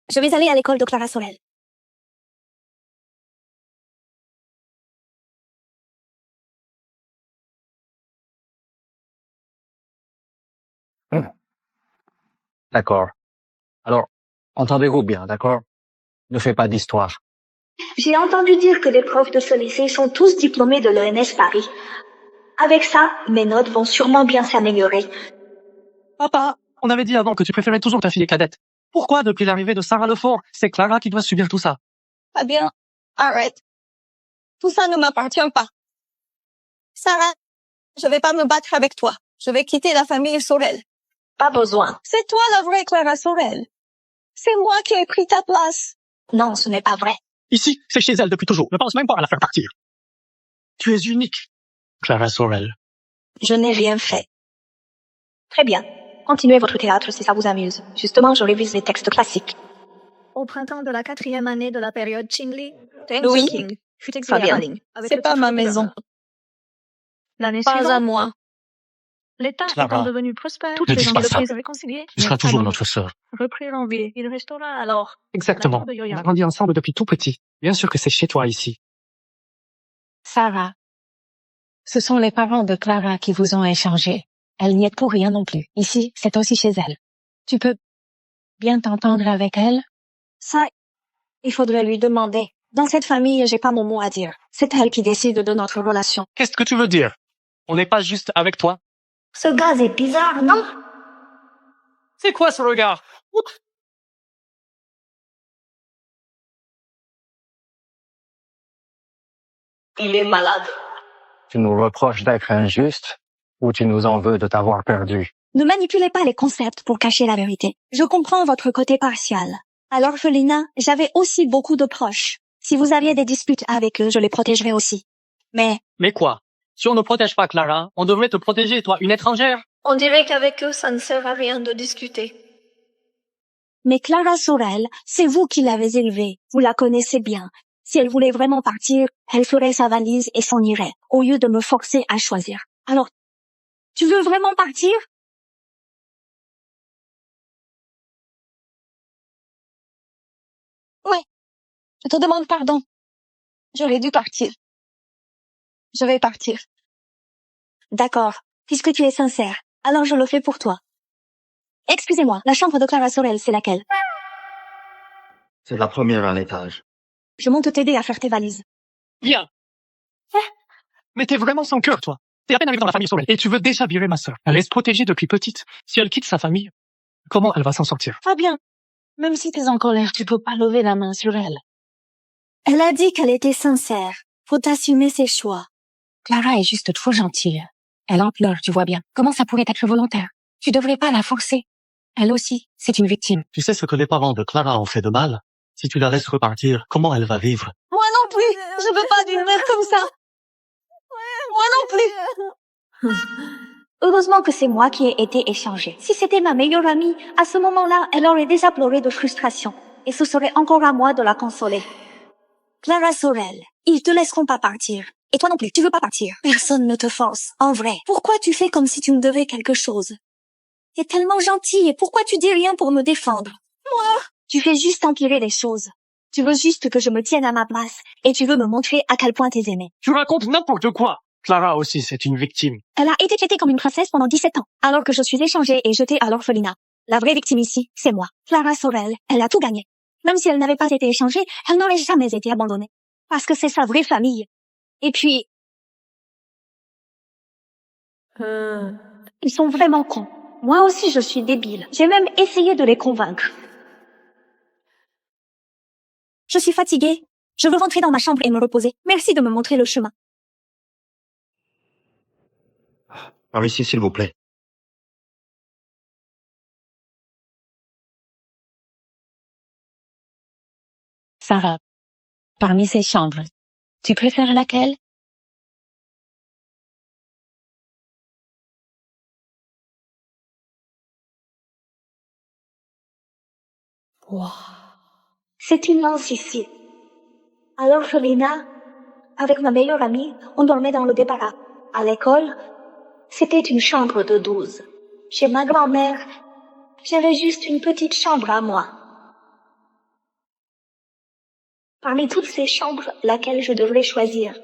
Je vais aller à l'école de Clara Sorel. D'accord. Alors, entendez-vous bien, d'accord? Ne fais pas d'histoire. J'ai entendu dire que les profs de ce lycée sont tous diplômés de l'ENS Paris. Avec ça, mes notes vont sûrement bien s'améliorer. Papa, on avait dit avant que tu préférais toujours ta fille cadette. Pourquoi, depuis l'arrivée de Sarah Lefort, c'est Clara qui doit subir tout ça? Fabien, arrête. Tout ça ne m'appartient pas. Sarah, je vais pas me battre avec toi. Je vais quitter la famille Sorel. Pas besoin. C'est toi la vraie Clara Sorel. C'est moi qui ai pris ta place. Non, ce n'est pas vrai. Ici, c'est chez elle depuis toujours. Ne pense même pas à la faire partir. Tu es unique, Clara Sorel. Je n'ai rien fait. Très bien. Continuez votre théâtre si ça vous amuse. Justement, je révise les textes classiques. Au printemps de la 4e année de la période Qingli, Deng Oui. Xiaoping fut exilé à Fabien, Baling. avec c'est le pas titre ma de maison. gouverneur. L'année Pas à suivante, moi. l'État Clara, étant devenu prospère, toutes ne les dis pas ça. entreprises réconciliées, Tu seras toujours alors, notre sœur. reprirent en vie. Il restaura alors Exactement. la cour de On Yoyan. a grandi ensemble depuis tout petit. Bien sûr que c'est chez toi ici. Sarah, ce sont les parents de Clara qui vous ont échangé. Elle n'y est pour rien non plus. Ici, c'est aussi chez elle. Tu peux bien t'entendre avec elle? Ça, il faudrait lui demander. Dans cette famille, j'ai pas mon mot à dire. C'est elle qui décide de notre relation. Qu'est-ce que tu veux dire? On n'est pas juste avec toi? Ce gaz est bizarre, non? C'est quoi ce regard? Il est malade. Tu nous reproches d'être injuste ou tu nous en veux de t'avoir perdu? Ne manipulez pas les concepts pour cacher la vérité. Je comprends votre côté partial. À l'orphelinat, j'avais aussi beaucoup de proches. Si vous aviez des disputes avec eux, je les protégerais aussi. Mais Mais quoi? Si on ne protège pas Clara, on devrait te protéger, toi, une étrangère? On dirait qu'avec eux, ça ne sert à rien de discuter. Clara Sorel, c'est vous qui l'avez élevée. Vous la connaissez bien. Si elle voulait vraiment partir, elle ferait sa valise et s'en irait, au lieu de me forcer à choisir. Alors, tu veux vraiment partir? Oui. Je te demande pardon. J'aurais dû partir. Je vais partir. D'accord. Puisque tu es sincère, alors je le fais pour toi. Excusez-moi, la chambre de Clara Sorel, c'est laquelle? C'est la première à l'étage. Je monte t'aider à faire tes valises. Bien. Mais t'es vraiment sans cœur, toi. T'es à peine arrivé dans la famille Sorel et tu veux déjà virer ma sœur. Elle est protégée depuis petite. Si elle quitte sa famille, comment elle va s'en sortir? Fabien, même si t'es en colère, tu peux pas lever la main sur elle. Elle a dit qu'elle était sincère. Faut assumer ses choix. Clara est juste trop gentille. Elle en pleure, tu vois bien. Comment ça pourrait être volontaire? Tu devrais pas la forcer. Elle aussi, c'est une victime. Tu sais ce que les parents de Clara ont fait de mal? Si tu la laisses repartir, comment elle va vivre? Moi non plus. Je veux pas d'une mère comme ça. Moi non plus. Heureusement que c'est moi qui ai été échangée. Si c'était ma meilleure amie, à ce moment-là, elle aurait déjà pleuré de frustration. Et ce serait encore à moi de la consoler. Clara Sorel, ils te laisseront pas partir. Et toi non plus, tu veux pas partir. Personne ne te force. En vrai, pourquoi tu fais comme si tu me devais quelque chose? T'es tellement gentil et pourquoi tu dis rien pour me défendre? Moi, tu fais juste empirer les choses. Tu veux juste que je me tienne à ma place et tu veux me montrer à quel point t'es aimée. Tu racontes n'importe quoi. Clara aussi, c'est une victime. Elle a été traitée comme une princesse pendant 17 ans, alors que je suis échangée et jetée à l'orphelinat. La vraie victime ici, c'est moi. Clara Sorel, elle a tout gagné. Même si elle n'avait pas été échangée, elle n'aurait jamais été abandonnée. Parce que c'est sa vraie famille. Et puis, ils sont vraiment cons. Moi aussi, je suis débile. J'ai même essayé de les convaincre. Je suis fatiguée. Je veux rentrer dans ma chambre et me reposer. Merci de me montrer le chemin. Par ici, s'il vous plaît. Sarah, parmi ces chambres, tu préfères laquelle? Wow. C'est immense ici. À l'orphelinat, avec ma meilleure amie, on dormait dans le débarras. À l'école, c'était une chambre de 12. Chez ma grand-mère, j'avais juste une petite chambre à moi. Parmi toutes ces chambres, laquelle je devrais choisir?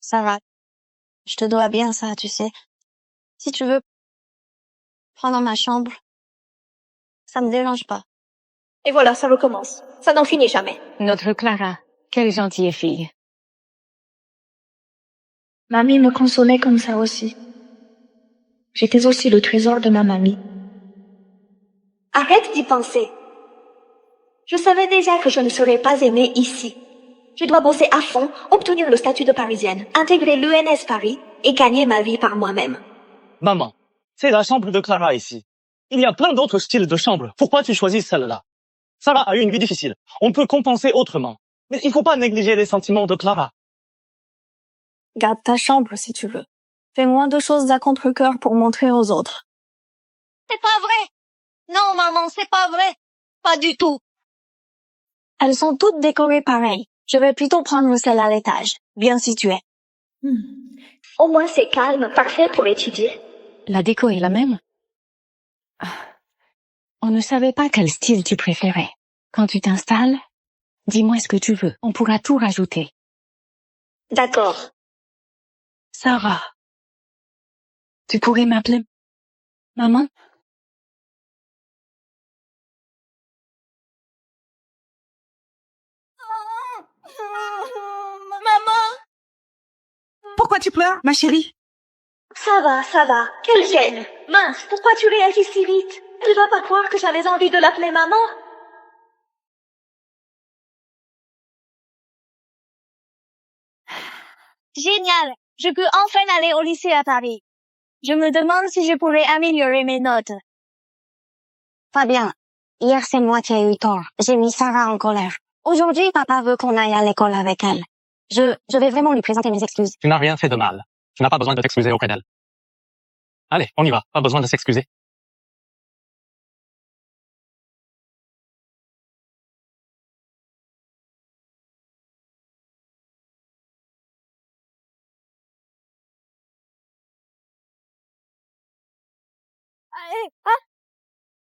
Sarah, je te dois bien ça, tu sais. Si tu veux prendre ma chambre, ça me dérange pas. Et voilà, ça recommence. Ça n'en finit jamais. Notre Clara, quelle gentille fille. Mamie me consolait comme ça aussi. J'étais aussi le trésor de ma mamie. Arrête d'y penser. Je savais déjà que je ne serais pas aimée ici. Je dois bosser à fond, obtenir le statut de Parisienne, intégrer l'ENS Paris et gagner ma vie par moi-même. Maman, c'est la chambre de Clara ici. Il y a plein d'autres styles de chambres. Pourquoi tu choisis celle-là? Sarah a eu une vie difficile. On peut compenser autrement. Mais il faut pas négliger les sentiments de Clara. Garde ta chambre si tu veux. Fais moins de choses à contre-cœur pour montrer aux autres. C'est pas vrai! Non, maman, c'est pas vrai! Pas du tout! Elles sont toutes décorées pareilles. Je vais plutôt prendre celle à l'étage, bien située. Au moins c'est calme, parfait pour étudier. La déco est la même? On ne savait pas quel style tu préférais. Quand tu t'installes, dis-moi ce que tu veux. On pourra tout rajouter. D'accord. Sarah, tu pourrais m'appeler maman? Maman! Pourquoi tu pleures, ma chérie? Ça va. Quelle gêne. Mince, pourquoi tu réagis si vite? Elle va pas croire que j'avais envie de l'appeler maman? Génial! Je peux enfin aller au lycée à Paris. Je me demande si je pourrais améliorer mes notes. Pas bien. Hier, c'est moi qui ai eu tort. J'ai mis Sarah en colère. Aujourd'hui, papa veut qu'on aille à l'école avec elle. Je vais vraiment lui présenter mes excuses. Tu n'as rien fait de mal. Tu n'as pas besoin de t'excuser auprès d'elle. Allez, on y va. Pas besoin de s'excuser.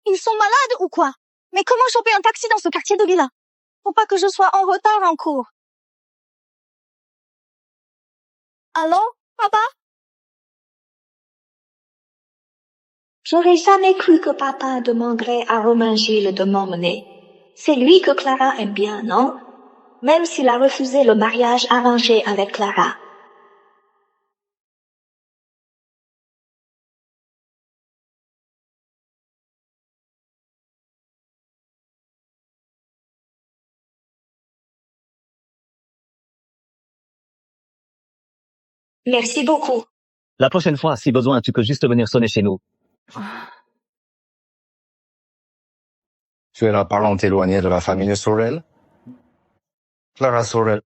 Ils sont malades ou quoi? Mais comment choper un taxi dans ce quartier de villa? Faut pas que je sois en retard en cours. Allô, papa? J'aurais jamais cru que papa demanderait à Romain Gilles de m'emmener. C'est lui que Clara aime bien, non? Même s'il a refusé le mariage arrangé avec Clara. Merci beaucoup. La prochaine fois, si besoin, tu peux juste venir sonner chez nous. Tu es la parente éloignée de la famille Sorel? Clara Sorel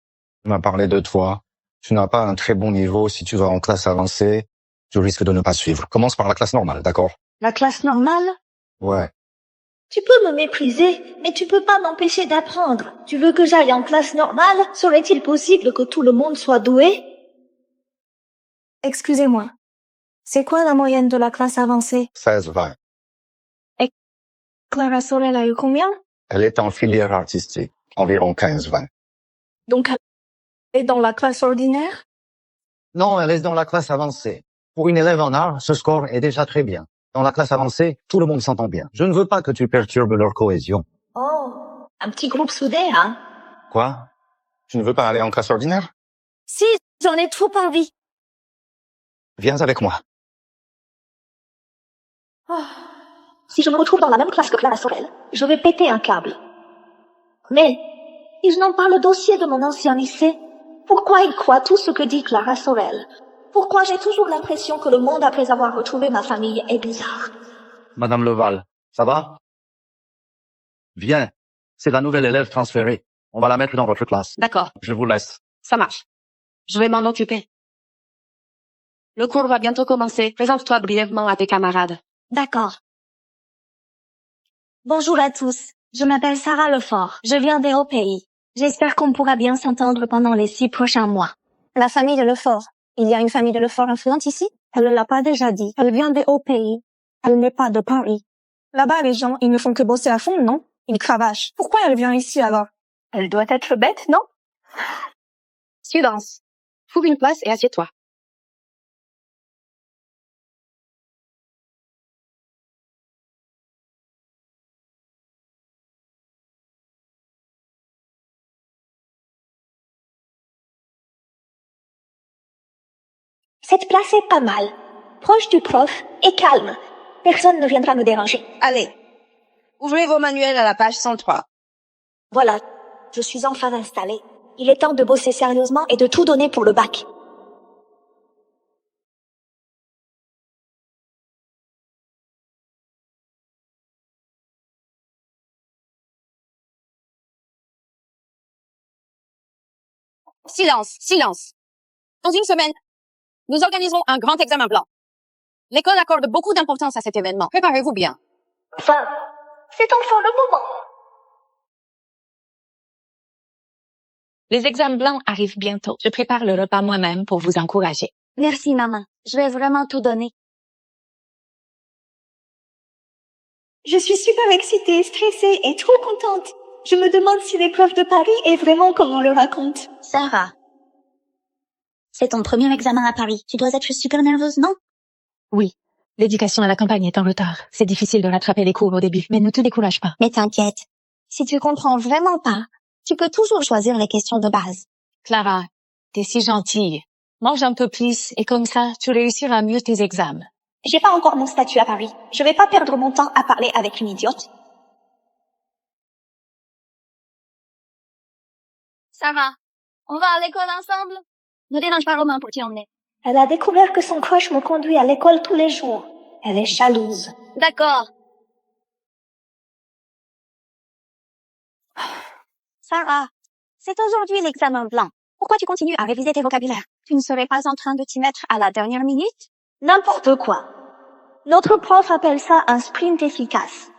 m'a parlé de toi. Tu n'as pas un très bon niveau. Si tu vas en classe avancée, tu risques de ne pas suivre. Commence par la classe normale, d'accord? La classe normale? Ouais. Tu peux me mépriser, mais tu peux pas m'empêcher d'apprendre. Tu veux que j'aille en classe normale? Serait-il possible que tout le monde soit doué? Excusez-moi. C'est quoi la moyenne de la classe avancée? 16-20. Clara Sorel a eu combien? Elle est en filière artistique. Environ 15-20. Donc, elle est dans la classe ordinaire? Non, elle est dans la classe avancée. Pour une élève en art, ce score est déjà très bien. Dans la classe avancée, tout le monde s'entend bien. Je ne veux pas que tu perturbes leur cohésion. Oh, un petit groupe soudé, hein? Quoi? Tu ne veux pas aller en classe ordinaire? Si, j'en ai trop envie. Viens avec moi. Si je me retrouve dans la même classe que Clara Sorel, je vais péter un câble. Mais, ils n'ont pas le dossier de mon ancien lycée. Pourquoi ils croient tout ce que dit Clara Sorel? Pourquoi j'ai toujours l'impression que le monde après avoir retrouvé ma famille est bizarre? Madame Leval, ça va? Viens. C'est la nouvelle élève transférée. On va la mettre dans votre classe. D'accord, Je vous laisse. ça marche. Je vais m'en occuper. Le cours va bientôt commencer. Présente-toi brièvement à tes camarades. D'accord. Bonjour à tous. Je m'appelle Sarah Lefort. Je viens des Hauts-Pays. J'espère qu'on pourra bien s'entendre pendant les 6 prochains mois. La famille de Lefort. Il y a une famille de Lefort influente ici? Elle ne l'a pas déjà dit. Elle vient des hauts pays. Elle n'est pas de Paris. Là-bas, les gens, ils ne font que bosser à fond, non? Ils cravachent. Pourquoi elle vient ici, alors? Elle doit être bête, non? Silence. Trouve une place et assieds-toi. Cette place est pas mal. Proche du prof et calme. Personne ne viendra me déranger. Allez. Ouvrez vos manuels à la page 103. Voilà, je suis enfin installée. Il est temps de bosser sérieusement et de tout donner pour le bac. Silence, silence. Dans une semaine, nous organiserons un grand examen blanc. L'école accorde beaucoup d'importance à cet événement. Préparez-vous bien. Enfin, c'est enfin le moment. Les examens blancs arrivent bientôt. Je prépare le repas moi-même pour vous encourager. Merci, maman. Je vais vraiment tout donner. Je suis super excitée, stressée et trop contente. Je me demande si l'épreuve de Paris est vraiment comme on le raconte. Sarah. C'est ton premier examen à Paris. Tu dois être super nerveuse, non? Oui, l'éducation à la campagne est en retard. C'est difficile de rattraper les cours au début, mais ne te décourage pas. Mais t'inquiète. Si tu comprends vraiment pas, tu peux toujours choisir les questions de base. Clara, t'es si gentille. Mange un peu plus et comme ça, tu réussiras mieux tes examens. J'ai pas encore mon statut à Paris. Je vais pas perdre mon temps à parler avec une idiote. Sarah, on va à l'école ensemble? Ne dérange pas Romain pour t'y emmener. Elle a découvert que son crush me conduit à l'école tous les jours. Elle est jalouse. D'accord. Sarah, c'est aujourd'hui l'examen blanc. Pourquoi tu continues à réviser tes vocabulaires? Tu ne serais pas en train de t'y mettre à la dernière minute? N'importe quoi. Notre prof appelle ça un sprint efficace.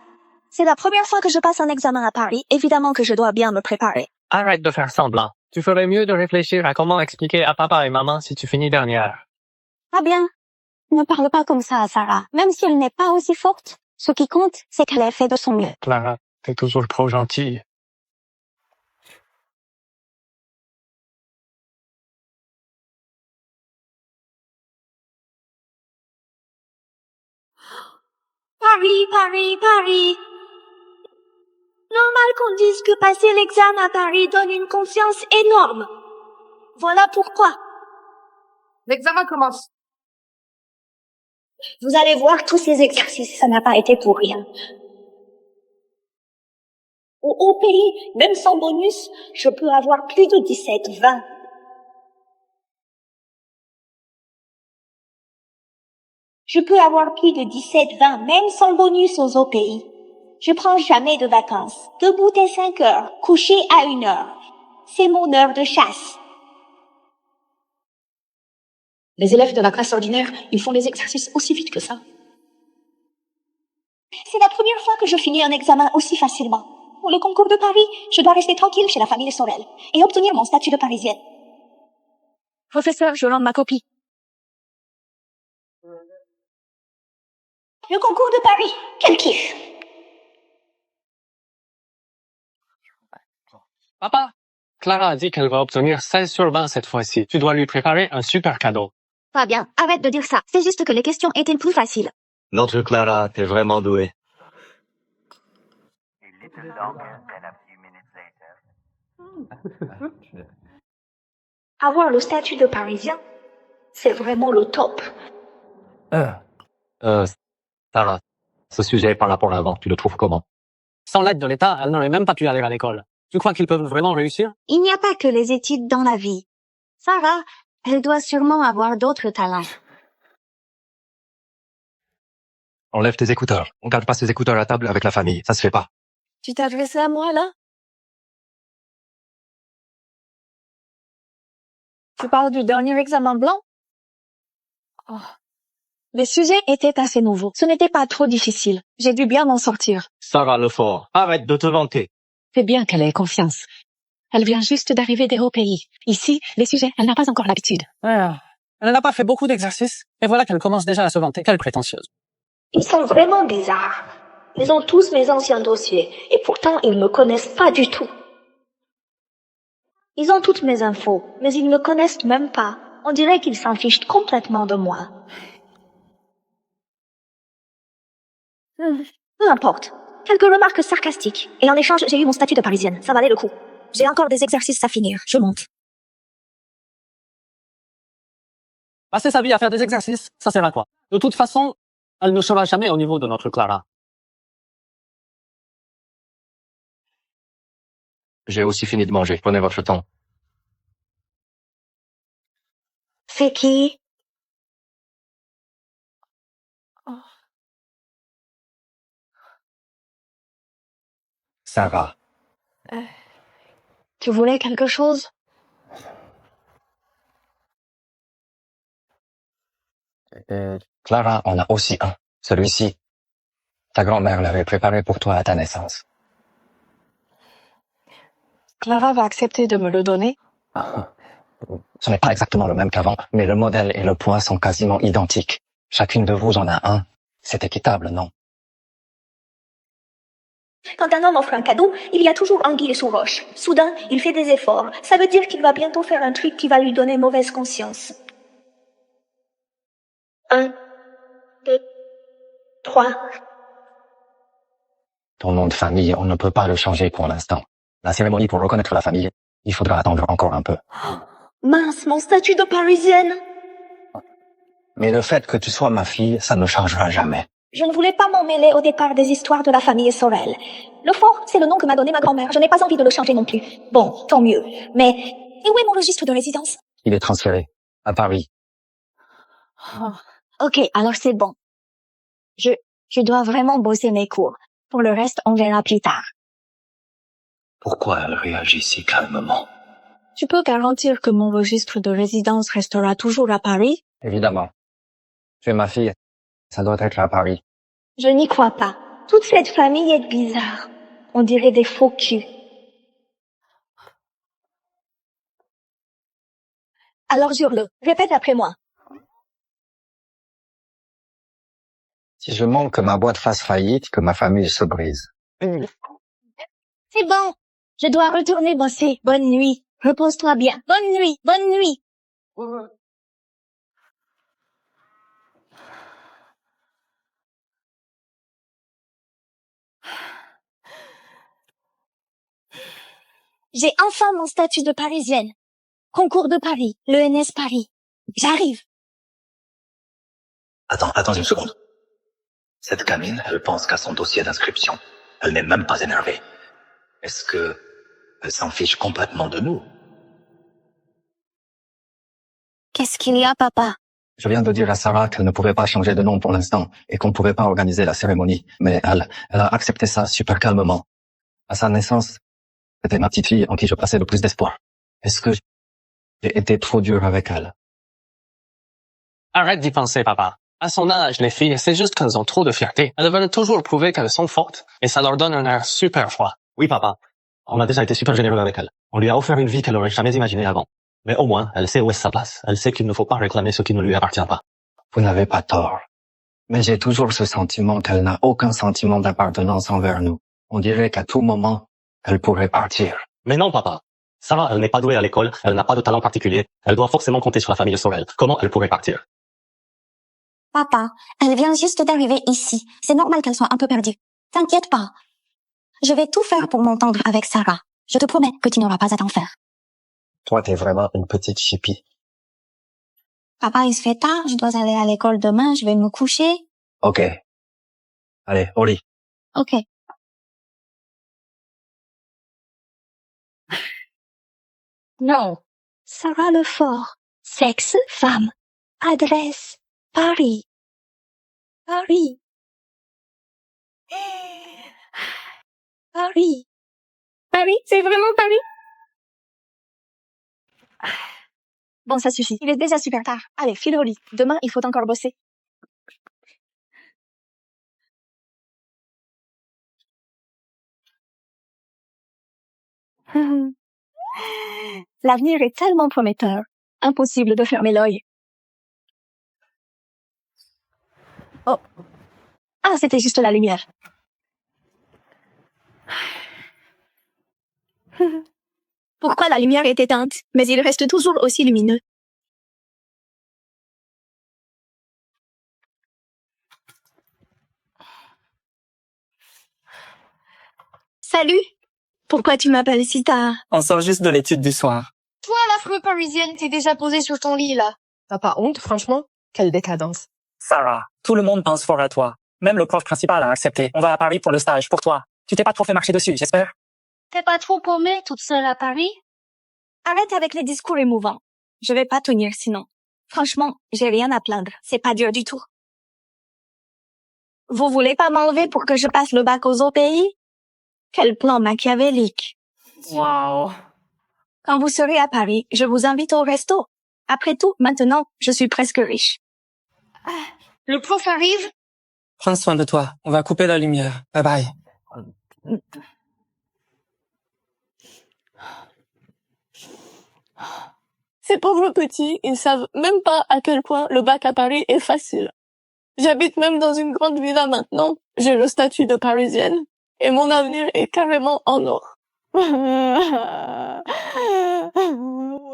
C'est la première fois que je passe un examen à Paris. Évidemment que je dois bien me préparer. Arrête de faire semblant. Tu ferais mieux de réfléchir à comment expliquer à papa et maman si tu finis dernière. Ah bien. Ne parle pas comme ça à Sarah. Même si elle n'est pas aussi forte, ce qui compte, c'est qu'elle ait fait de son mieux. Clara, t'es toujours trop gentille. Paris, Paris, Paris. Normal qu'on dise que passer l'examen à Paris donne une confiance énorme. Voilà pourquoi. L'examen commence. Vous allez voir tous ces exercices, ça n'a pas été pour rien. Au haut pays, même sans bonus, je peux avoir plus de 17, 20. Je peux avoir plus de 17, 20, même sans bonus aux hauts pays. Je prends jamais de vacances. Debout à 5 heures, couché à 1 heure. C'est mon heure de chasse. Les élèves de la classe ordinaire, ils font les exercices aussi vite que ça. C'est la première fois que je finis un examen aussi facilement. Pour le concours de Paris, je dois rester tranquille chez la famille Sorel et obtenir mon statut de parisienne. Professeur, je rends ma copie. Le concours de Paris, quel kiff! Papa, Clara a dit qu'elle va obtenir 16 sur 20 cette fois-ci. Tu dois lui préparer un super cadeau. Fabien, arrête de dire ça. C'est juste que les questions étaient plus faciles. Notre Clara, t'es vraiment douée. Avoir le statut de parisien, c'est vraiment le top. Sarah, ce sujet par rapport à avant, tu le trouves comment? Sans l'aide de l'État, elle n'aurait même pas pu aller à l'école. Tu crois qu'ils peuvent vraiment réussir? Il n'y a pas que les études dans la vie. Sarah, elle doit sûrement avoir d'autres talents. Enlève tes écouteurs. On garde pas ses écouteurs à table avec la famille. Ça se fait pas. Tu t'es adressé à moi, là? Tu parles du dernier examen blanc? Oh. Les sujets étaient assez nouveaux. Ce n'était pas trop difficile. J'ai dû bien m'en sortir. Sarah Lefort, arrête de te vanter. C'est bien qu'elle ait confiance. Elle vient juste d'arriver des hauts pays. Ici, les sujets, elle n'a pas encore l'habitude. Ah, Elle n'a pas fait beaucoup d'exercices, et voilà qu'elle commence déjà à se vanter. Quelle prétentieuse. Ils sont vraiment bizarres. Ils ont tous mes anciens dossiers, et pourtant ils me connaissent pas du tout. Ils ont toutes mes infos, mais ils ne me connaissent même pas. On dirait qu'ils s'en fichent complètement de moi. Peu importe. Quelques remarques sarcastiques. Et en échange, j'ai eu mon statut de parisienne. Ça valait le coup. J'ai encore des exercices à finir. Je monte. Passer sa vie à faire des exercices, ça sert à quoi? De toute façon, elle ne sera jamais au niveau de notre Clara. J'ai aussi fini de manger. Prenez votre temps. C'est qui? Sarah. Tu voulais quelque chose? Clara en a aussi un. Celui-ci. Ta grand-mère l'avait préparé pour toi à ta naissance. Clara va accepter de me le donner. Ce n'est pas exactement le même qu'avant, mais le modèle et le poids sont quasiment identiques. Chacune de vous en a un. C'est équitable, non? Quand un homme offre un cadeau, il y a toujours anguille sous roche. Soudain, il fait des efforts. Ça veut dire qu'il va bientôt faire un truc qui va lui donner mauvaise conscience. 1, 2, 3. Ton nom de famille, on ne peut pas le changer pour l'instant. La cérémonie pour reconnaître la famille, il faudra attendre encore un peu. Mince, mon statut de parisienne. Mais le fait que tu sois ma fille, ça ne changera jamais. Je ne voulais pas m'en mêler au départ des histoires de la famille Sorel. Le fond, c'est le nom que m'a donné ma grand-mère. Je n'ai pas envie de le changer non plus. Bon, tant mieux. Mais, et où est mon registre de résidence? Il est transféré à Paris. Ok, alors c'est bon. Je dois vraiment bosser mes cours. Pour le reste, on verra plus tard. Pourquoi elle réagit si calmement? Tu peux garantir que mon registre de résidence restera toujours à Paris? Évidemment. Tu es ma fille. Ça doit être à Paris. Je n'y crois pas. Toute cette famille est bizarre. On dirait des faux culs. Alors jure-le. Répète après moi. Si je manque que ma boîte fasse faillite, que ma famille se brise. C'est bon. Je dois retourner bosser. Bonne nuit. Repose-toi bien. Bonne nuit. Bonne nuit. J'ai enfin mon statut de parisienne. Concours de Paris, l'ENS Paris. J'arrive. Attends une seconde. Cette gamine, elle pense qu'à son dossier d'inscription. Elle n'est même pas énervée. Est-ce que elle s'en fiche complètement de nous? Qu'est-ce qu'il y a, papa? Je viens de dire à Sarah qu'elle ne pouvait pas changer de nom pour l'instant et qu'on ne pouvait pas organiser la cérémonie. Mais elle a accepté ça super calmement. À sa naissance, c'était ma petite fille en qui je passais le plus d'espoir. Est-ce que j'ai été trop dur avec elle? Arrête d'y penser, papa. À son âge, les filles, c'est juste qu'elles ont trop de fierté. Elles veulent toujours prouver qu'elles sont fortes, et ça leur donne un air super froid. Oui, papa. On a déjà été super généreux avec elle. On lui a offert une vie qu'elle aurait jamais imaginée avant. Mais au moins, elle sait où est sa place. Elle sait qu'il ne faut pas réclamer ce qui ne lui appartient pas. Vous n'avez pas tort. Mais j'ai toujours ce sentiment qu'elle n'a aucun sentiment d'appartenance envers nous. On dirait qu'à tout moment, elle pourrait partir. Mais non, papa. Sarah, elle n'est pas douée à l'école, elle n'a pas de talent particulier. Elle doit forcément compter sur la famille Sorel. Comment elle pourrait partir? Papa, elle vient juste d'arriver ici. C'est normal qu'elle soit un peu perdue. T'inquiète pas. Je vais tout faire pour m'entendre avec Sarah. Je te promets que tu n'auras pas à t'en faire. Toi, t'es vraiment une petite chipie. Papa, il se fait tard. Je dois aller à l'école demain. Je vais me coucher. Ok. Allez, au lit. Ok. Non. Sarah Lefort. Sexe, femme. Adresse, Paris. Paris. Paris. Paris, c'est vraiment Paris? Bon, ça suffit. Il est déjà super tard. Allez, file au lit. Demain, il faut encore bosser. L'avenir est tellement prometteur. Impossible de fermer l'œil. Oh. Ah, c'était juste la lumière. Pourquoi la lumière est éteinte, mais il reste toujours aussi lumineux? Salut! Pourquoi tu m'appelles si tard? On sort juste de l'étude du soir. Toi, l'affreux parisienne, t'es déjà posée sur ton lit, là. T'as pas honte, franchement? Quelle décadence. Sarah, tout le monde pense fort à toi. Même le prof principal a accepté. On va à Paris pour le stage, pour toi. Tu t'es pas trop fait marcher dessus, j'espère? T'es pas trop paumée, toute seule à Paris? Arrête avec les discours émouvants. Je vais pas tenir sinon. Franchement, j'ai rien à plaindre. C'est pas dur du tout. Vous voulez pas m'enlever pour que je passe le bac aux autres pays? Quel plan machiavélique. Wow. Quand vous serez à Paris, je vous invite au resto. Après tout, maintenant, je suis presque riche. Le prof arrive? Prends soin de toi. On va couper la lumière. Bye bye. Ces pauvres petits, ils savent même pas à quel point le bac à Paris est facile. J'habite même dans une grande villa maintenant. J'ai le statut de parisienne. Et mon avenir est carrément en or.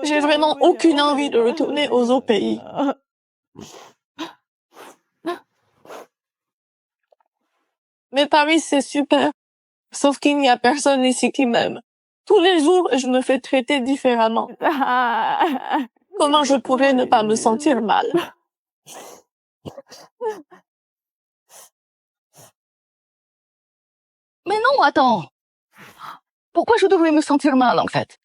J'ai vraiment aucune envie de retourner aux autres pays. Mais Paris, c'est super. Sauf qu'il n'y a personne ici qui m'aime. Tous les jours, je me fais traiter différemment. Comment je pourrais ne pas me sentir mal? Mais non, attends. Pourquoi je devrais me sentir mal, en fait?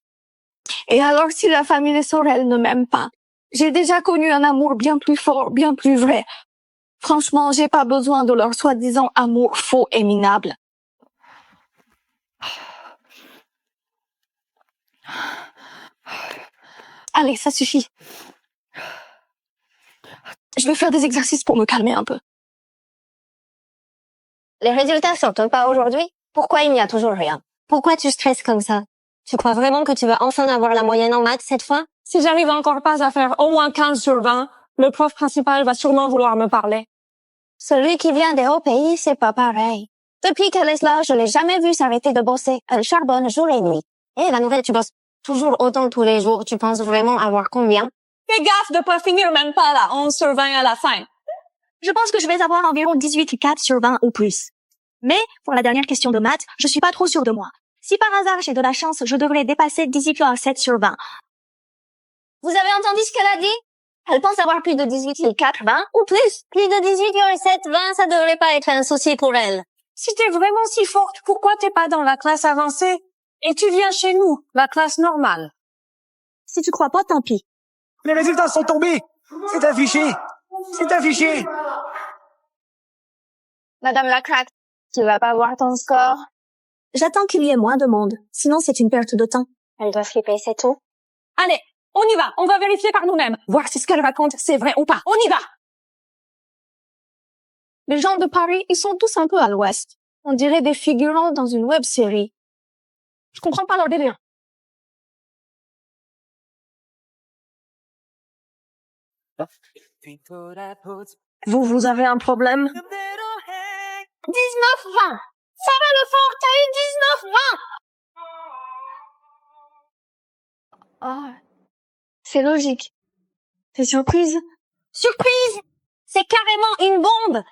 Et alors, si la famille Sorel ne m'aime pas? J'ai déjà connu un amour bien plus fort, bien plus vrai. Franchement, j'ai pas besoin de leur soi-disant amour faux et minable. Allez, ça suffit. Je vais faire des exercices pour me calmer un peu. Les résultats sortent pas aujourd'hui? Pourquoi il n'y a toujours rien? Pourquoi tu stresses comme ça? Tu crois vraiment que tu vas enfin avoir la moyenne en maths cette fois? Si j'arrive encore pas à faire au moins 15 sur 20, le prof principal va sûrement vouloir me parler. Celui qui vient des hauts pays, c'est pas pareil. Depuis qu'elle est là, je l'ai jamais vue s'arrêter de bosser. Elle charbonne jour et nuit. Et la nouvelle, tu bosses toujours autant tous les jours. Tu penses vraiment avoir combien? Fais gaffe de pas finir même pas la 11 sur 20 à la fin. Je pense que je vais avoir environ 18,4 sur 20 ou plus. Mais, pour la dernière question de maths, je suis pas trop sûre de moi. Si par hasard j'ai de la chance, je devrais dépasser 18,7 sur 20. Vous avez entendu ce qu'elle a dit? Elle pense avoir plus de 18,4, 20 ou plus. Plus de 18,7, 20, ça devrait pas être un souci pour elle. Si t'es vraiment si forte, pourquoi t'es pas dans la classe avancée? Et tu viens chez nous, la classe normale. Si tu crois pas, tant pis. Les résultats sont tombés. C'est affiché. C'est affiché. Madame la craque, tu vas pas voir ton score? J'attends qu'il y ait moins de monde. Sinon, c'est une perte de temps. Elle doit flipper, c'est tout. Allez, on y va, on va vérifier par nous-mêmes, voir si ce qu'elle raconte, c'est vrai ou pas. On y va! Les gens de Paris, ils sont tous un peu à l'ouest. On dirait des figurants dans une web-série. Je comprends pas leur délire. Vous avez un problème? 19-20! Ça va le fort, t'as eu 19-20! Ah, c'est logique. T'es surprise? Surprise! C'est carrément une bombe!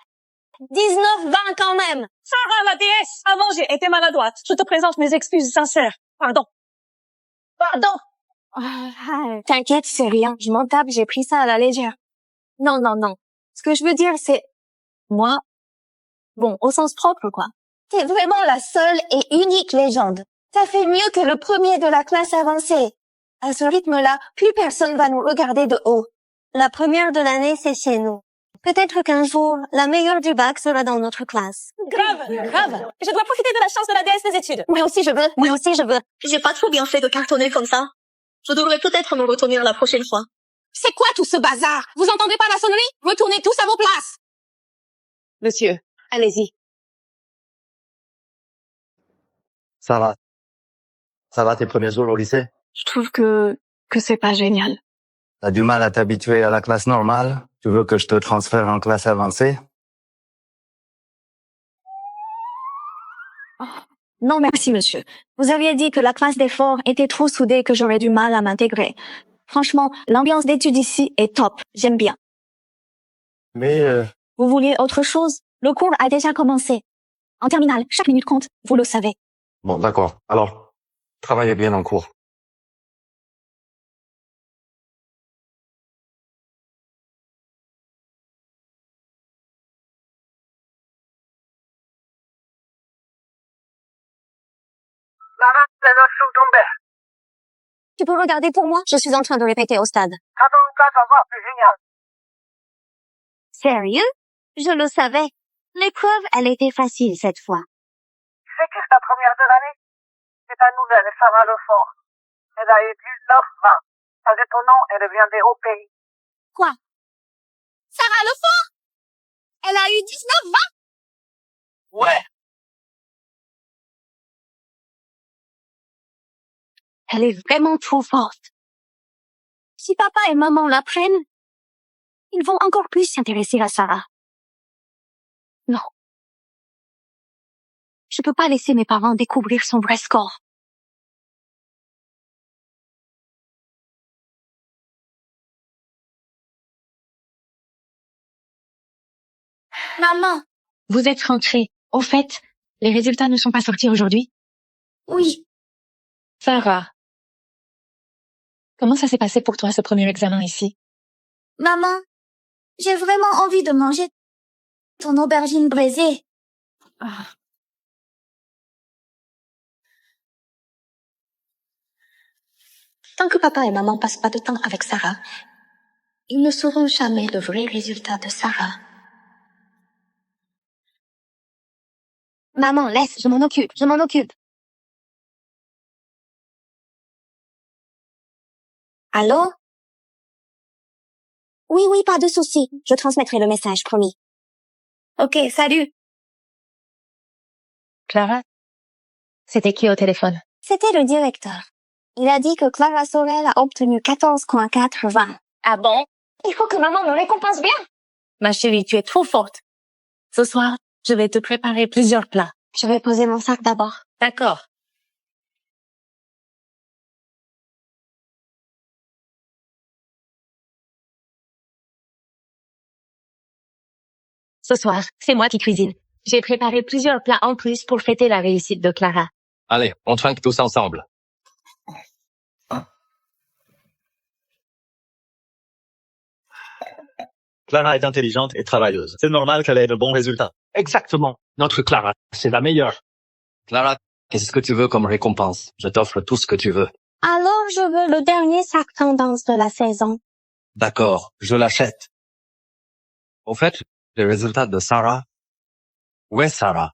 19-20 quand même! Sarah, la déesse! Avant, j'ai été maladroite. Je te présente mes excuses sincères. Pardon. T'inquiète, c'est rien. Je m'en tape, j'ai pris ça à la légère. Non. Ce que je veux dire, c'est... Moi... Bon, au sens propre, quoi. T'es vraiment la seule et unique légende. T'as fait mieux que le premier de la classe avancée. À ce rythme-là, plus personne va nous regarder de haut. La première de l'année, c'est chez nous. Peut-être qu'un jour, la meilleure du bac sera dans notre classe. Grave. Je dois profiter de la chance de la déesse des études. Moi aussi, je veux. J'ai pas trop bien fait de cartonner comme ça. Je devrais peut-être me retenir la prochaine fois. C'est quoi tout ce bazar? Vous entendez pas la sonnerie? Retournez tous à vos places! Monsieur, allez-y. Ça va tes premiers jours au lycée? Je trouve que c'est pas génial. T'as du mal à t'habituer à la classe normale? Tu veux que je te transfère en classe avancée? Non, merci, monsieur. Vous aviez dit que la classe des forts était trop soudée que j'aurais du mal à m'intégrer. Franchement, l'ambiance d'études ici est top. J'aime bien. Mais Vous vouliez autre chose? Le cours a déjà commencé. En terminale, chaque minute compte, vous le savez. Bon, d'accord. Alors, travaillez bien en cours. Tu peux regarder pour moi? Je suis en train de répéter au stade. Sérieux? Je le savais. L'épreuve, elle était facile cette fois. C'est que c'est la première de l'année. C'est ta nouvelle, Sarah Lefort. Elle a eu 19-20. Pas étonnant, elle reviendrait au pays. Quoi? Sarah Lefort? Elle a eu 19-20? Ouais. Elle est vraiment trop forte. Si papa et maman l'apprennent, ils vont encore plus s'intéresser à Sarah. Non. Je peux pas laisser mes parents découvrir son vrai score. Maman! Vous êtes rentrée. Au fait, les résultats ne sont pas sortis aujourd'hui. Oui. Sarah, comment ça s'est passé pour toi ce premier examen ici? Maman, j'ai vraiment envie de manger ton aubergine braisée. Tant que papa et maman passent pas de temps avec Sarah, ils ne sauront jamais le vrai résultat de Sarah. Maman, laisse, je m'en occupe. Allô? Oui, pas de souci. Je transmettrai le message, promis. Ok, salut. Clara, c'était qui au téléphone? C'était le directeur. Il a dit que Clara Sorel a obtenu 14,80. Ah bon? Il faut que maman me récompense bien. Ma chérie, tu es trop forte. Ce soir, je vais te préparer plusieurs plats. Je vais poser mon sac d'abord. D'accord. Ce soir, c'est moi qui cuisine. J'ai préparé plusieurs plats en plus pour fêter la réussite de Clara. allez, on trinque tous ensemble. Clara est intelligente et travailleuse. C'est normal qu'elle ait de bons résultats. Exactement. Notre Clara, c'est la meilleure. Clara, qu'est-ce que tu veux comme récompense? Je t'offre tout ce que tu veux. Alors, je veux le dernier sac tendance de la saison. D'accord, je l'achète. Au fait, les résultats de Sarah. Où est Sarah?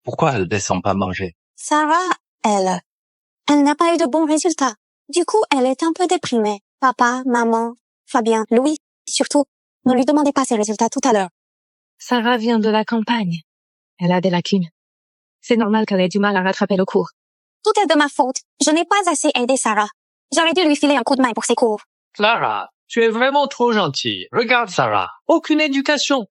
Pourquoi elle descend pas manger? Sarah, elle n'a pas eu de bons résultats. Du coup, elle est un peu déprimée. Papa, maman, Fabien, Louis, surtout, ne lui demandez pas ses résultats tout à l'heure. Sarah vient de la campagne. Elle a des lacunes. C'est normal qu'elle ait du mal à rattraper le cours. Tout est de ma faute. Je n'ai pas assez aidé Sarah. J'aurais dû lui filer un coup de main pour ses cours. Clara, tu es vraiment trop gentille. Regarde Sarah. Aucune éducation.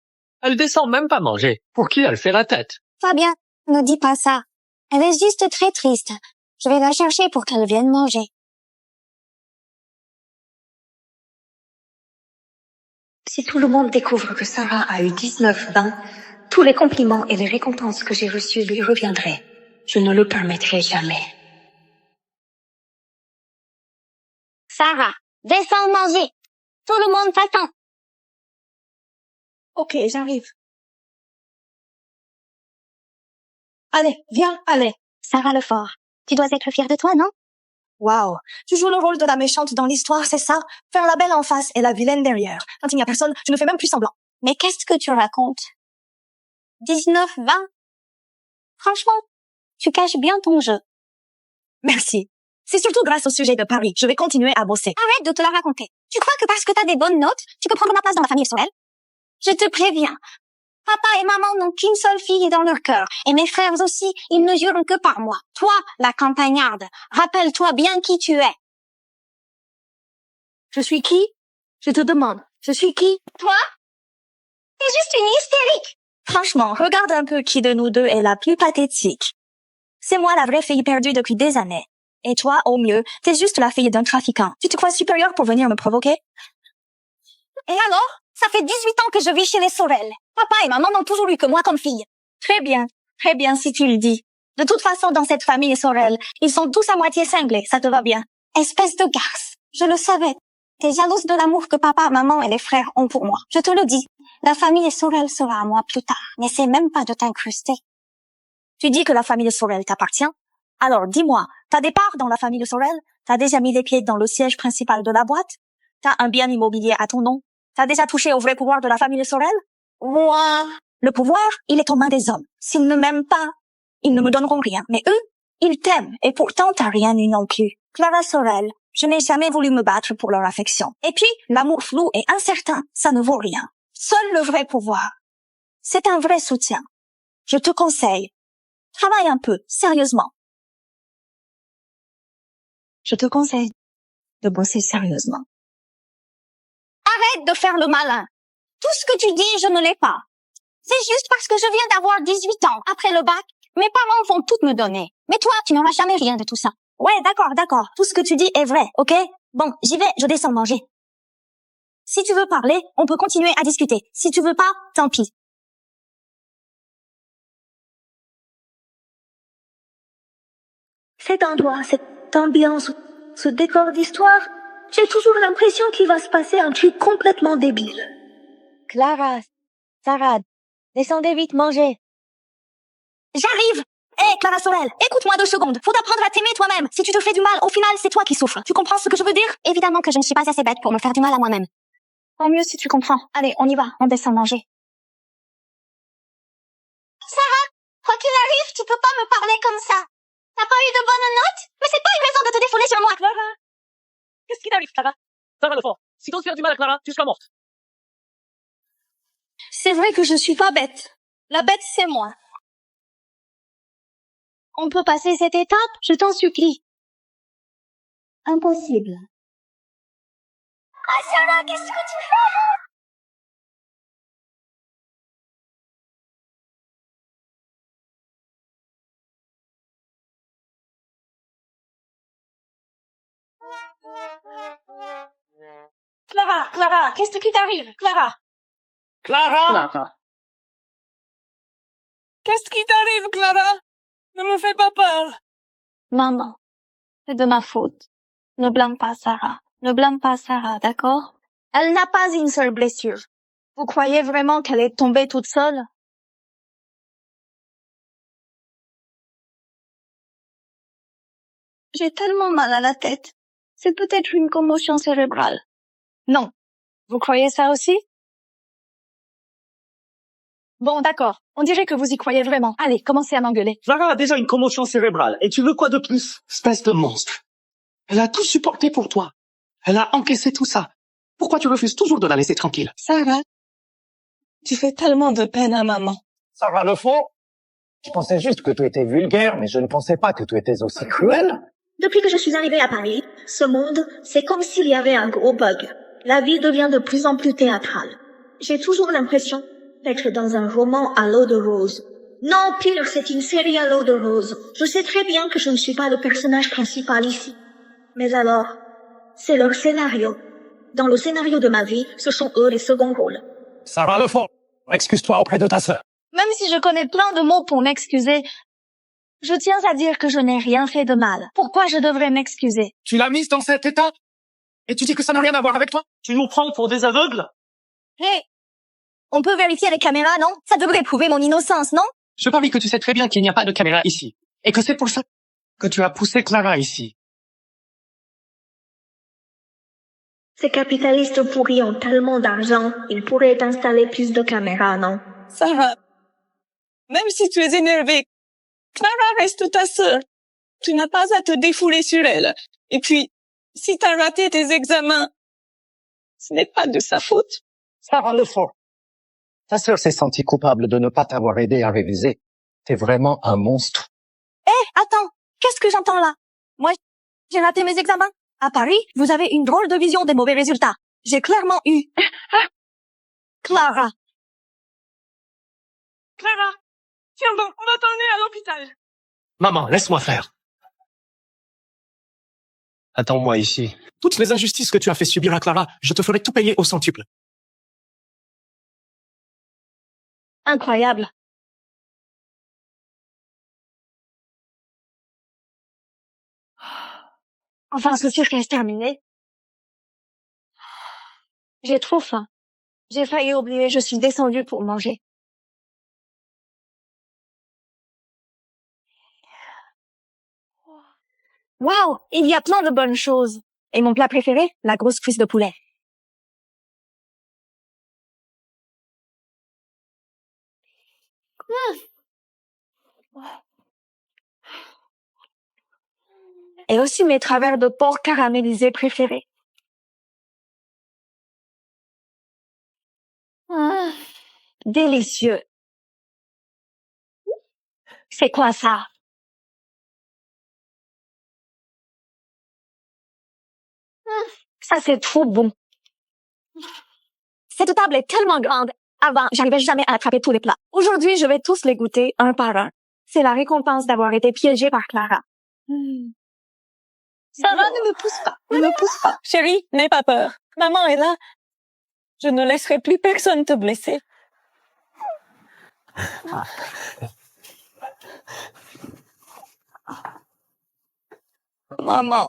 Elle descend même pas manger. Pour qui elle fait la tête? Fabien, ne dis pas ça. Elle est juste très triste. Je vais la chercher pour qu'elle vienne manger. Si tout le monde découvre que Sarah a eu 19-20, tous les compliments et les récompenses que j'ai reçus lui reviendraient. Je ne le permettrai jamais. Sarah, descends manger. Tout le monde t'attend. Ok, j'arrive. Allez, viens, allez. Sarah Lefort, tu dois être fière de toi, non? Waouh, tu joues le rôle de la méchante dans l'histoire, c'est ça? Faire la belle en face et la vilaine derrière. Quand il n'y a personne, tu ne fais même plus semblant. Mais qu'est-ce que tu racontes? 19-20? Franchement, tu caches bien ton jeu. Merci. C'est surtout grâce au sujet de Paris. Je vais continuer à bosser. Arrête de te la raconter. Tu crois que parce que t'as des bonnes notes, tu peux prendre ma place dans la famille Sorel? Je te préviens. Papa et maman n'ont qu'une seule fille dans leur cœur. Et mes frères aussi, ils ne jurent que par moi. Toi, la campagnarde, rappelle-toi bien qui tu es. Je suis qui? Je te demande. Je suis qui? Toi? T'es juste une hystérique. Franchement, regarde un peu qui de nous deux est la plus pathétique. C'est moi la vraie fille perdue depuis des années. Et toi, au mieux, t'es juste la fille d'un trafiquant. Tu te crois supérieure pour venir me provoquer? Et alors? Ça fait 18 ans que je vis chez les Sorel. Papa et maman n'ont toujours eu que moi comme fille. Très bien si tu le dis. De toute façon, dans cette famille Sorel, ils sont tous à moitié cinglés, ça te va bien. Espèce de garce. Je le savais. T'es jalouse de l'amour que papa, maman et les frères ont pour moi. Je te le dis. La famille Sorel sera à moi plus tard. N'essaie même pas de t'incruster. Tu dis que la famille Sorel t'appartient? Alors dis-moi, t'as des parts dans la famille Sorel? T'as déjà mis les pieds dans le siège principal de la boîte? T'as un bien immobilier à ton nom? T'as déjà touché au vrai pouvoir de la famille Sorel? Moi. Le pouvoir, il est aux mains des hommes. S'ils ne m'aiment pas, ils ne me donneront rien. Mais eux, ils t'aiment. Et pourtant, t'as rien eu non plus. Clara Sorel, je n'ai jamais voulu me battre pour leur affection. Et puis, l'amour flou et incertain, ça ne vaut rien. Seul le vrai pouvoir. C'est un vrai soutien. Je te conseille. Travaille un peu, sérieusement. Je te conseille de bosser sérieusement. Arrête de faire le malin. Tout ce que tu dis, je ne l'ai pas. C'est juste parce que je viens d'avoir 18 ans. Après le bac, mes parents vont tout me donner. Mais toi, tu n'auras jamais rien de tout ça. Ouais, d'accord. Tout ce que tu dis est vrai, ok? Bon, j'y vais, je descends manger. Si tu veux parler, on peut continuer à discuter. Si tu veux pas, tant pis. Cet endroit, cette ambiance, ce décor d'histoire, j'ai toujours l'impression qu'il va se passer un truc complètement débile. Clara, Sarah, descendez vite manger. J'arrive! Hé, Clara Sorel, écoute-moi 2 secondes. Faut apprendre à t'aimer toi-même. Si tu te fais du mal, au final, c'est toi qui souffres. Tu comprends ce que je veux dire? Évidemment que je ne suis pas assez bête pour me faire du mal à moi-même. Tant mieux si tu comprends. Allez, on y va, on descend manger. Sarah, quoi qu'il arrive, tu peux pas me parler comme ça. T'as pas eu de bonnes notes? Mais c'est pas une raison de te défouler sur moi. Clara! Qu'est-ce qui t'arrive, Clara? Sarah Lefort, si t'oses faire du mal à Clara, tu seras morte. C'est vrai que je suis pas bête. La bête, c'est moi. On peut passer cette étape, je t'en supplie. Impossible. Ah, Sarah, qu'est-ce que tu fais? Clara, qu'est-ce qui t'arrive? Clara! Clara! Qu'est-ce qui t'arrive, Clara? Ne me fais pas peur. Maman, c'est de ma faute. Ne blâme pas Sarah. Ne blâme pas Sarah, d'accord? Elle n'a pas une seule blessure. Vous croyez vraiment qu'elle est tombée toute seule? J'ai tellement mal à la tête. C'est peut-être une commotion cérébrale. Non. Vous croyez ça aussi? Bon, d'accord. On dirait que vous y croyez vraiment. Allez, commencez à m'engueuler. Clara a déjà une commotion cérébrale. Et tu veux quoi de plus? Espèce de monstre. Elle a tout supporté pour toi. Elle a encaissé tout ça. Pourquoi tu refuses toujours de la laisser tranquille? Sarah, tu fais tellement de peine à maman. Sarah Lefort, je pensais juste que tu étais vulgaire, mais je ne pensais pas que tu étais aussi cruelle. Depuis que je suis arrivée à Paris, ce monde, c'est comme s'il y avait un gros bug. La vie devient de plus en plus théâtrale. J'ai toujours l'impression d'être dans un roman à l'eau de rose. Non, pire, c'est une série à l'eau de rose. Je sais très bien que je ne suis pas le personnage principal ici. Mais alors, c'est leur scénario. Dans le scénario de ma vie, ce sont eux les seconds rôles. Sarah Lefort, excuse-toi auprès de ta sœur. Même si je connais plein de mots pour m'excuser, je tiens à dire que je n'ai rien fait de mal. Pourquoi je devrais m'excuser? Tu l'as mise dans cet état? Et tu dis que ça n'a rien à voir avec toi? Tu nous prends pour des aveugles? Hé! On peut vérifier les caméras, non? Ça devrait prouver mon innocence, non? Je parie que tu sais très bien qu'il n'y a pas de caméra ici. Et que c'est pour ça que tu as poussé Clara ici. Ces capitalistes pourris ont tellement d'argent, ils pourraient installer plus de caméras, non? Sarah, même si tu es énervée, Clara reste ta sœur. Tu n'as pas à te défouler sur elle. Et puis, si t'as raté tes examens, ce n'est pas de sa faute. Sarah Lefort, ta sœur s'est sentie coupable de ne pas t'avoir aidé à réviser. T'es vraiment un monstre. Attends, qu'est-ce que j'entends là? Moi, j'ai raté mes examens. À Paris, vous avez une drôle de vision des mauvais résultats. J'ai clairement eu... Clara, Clara, tiens bon, on va t'emmener à l'hôpital. Maman, laisse-moi faire. Attends-moi ici. Toutes les injustices que tu as fait subir à Clara, je te ferai tout payer au centuple. Incroyable. Enfin, ce cirque est terminé. J'ai trop faim. J'ai failli oublier, je suis descendue pour manger. Waouh, il y a plein de bonnes choses. Et mon plat préféré, la grosse cuisse de poulet. Et aussi mes travers de porc caramélisés préférés. Délicieux. C'est quoi ça? Ça, c'est trop bon. Cette table est tellement grande. Avant, j'arrivais jamais à attraper tous les plats. Aujourd'hui, je vais tous les goûter un par un. C'est la récompense d'avoir été piégée par Clara. Sarah, ne me pousse pas. Ne me pousse pas. Chérie, n'aie pas peur. Maman est là. Je ne laisserai plus personne te blesser. Maman.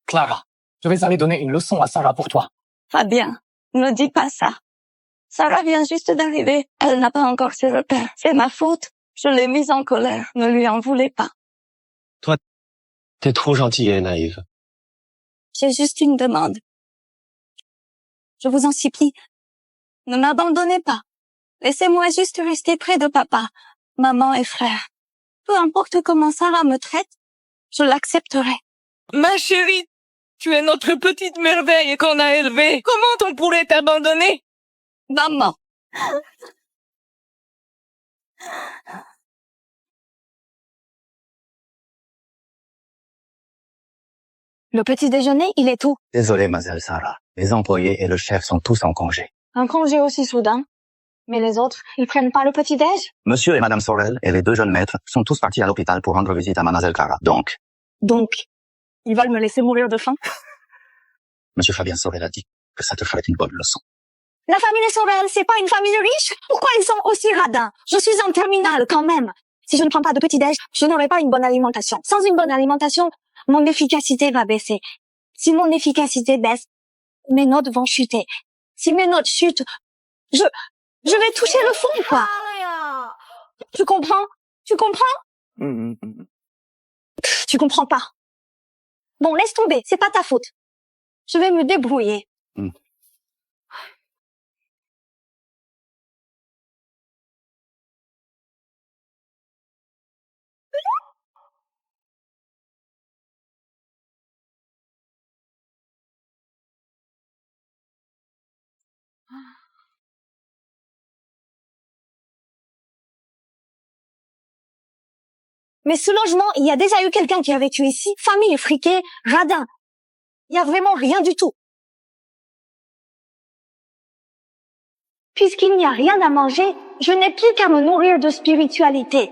Clara, je vais aller donner une leçon à Sarah pour toi. Fabien, ne dis pas ça. Sarah vient juste d'arriver. Elle n'a pas encore ses repères. C'est ma faute. Je l'ai mise en colère. Ne lui en voulez pas. T'es trop gentille et naïve. J'ai juste une demande. Je vous en supplie. Ne m'abandonnez pas. Laissez-moi juste rester près de papa, maman et frère. Peu importe comment Sarah me traite, je l'accepterai. Ma chérie, tu es notre petite merveille qu'on a élevée. Comment on pourrait t'abandonner? Maman. Le petit déjeuner, il est où? Désolé, mademoiselle Sarah. Les employés et le chef sont tous en congé. Un congé aussi soudain. Mais les autres, ils prennent pas le petit-déj? Monsieur et madame Sorel et les deux jeunes maîtres sont tous partis à l'hôpital pour rendre visite à mademoiselle Clara. Donc, Ils veulent me laisser mourir de faim? monsieur Fabien Sorel a dit que ça te ferait une bonne leçon. La famille Sorel, c'est pas une famille riche? Pourquoi ils sont aussi radins? Je suis en terminale, quand même. Si je ne prends pas de petit-déj, je n'aurai pas une bonne alimentation. Sans une bonne alimentation, mon efficacité va baisser. Si mon efficacité baisse, mes notes vont chuter. Si mes notes chutent, je vais toucher le fond, quoi. Tu comprends? Tu comprends? Tu comprends pas. Bon, laisse tomber, c'est pas ta faute. Je vais me débrouiller. Mais ce logement, il y a déjà eu quelqu'un qui a vécu ici. Famille friquée, radin. Il y a vraiment rien du tout. Puisqu'il n'y a rien à manger, je n'ai plus qu'à me nourrir de spiritualité.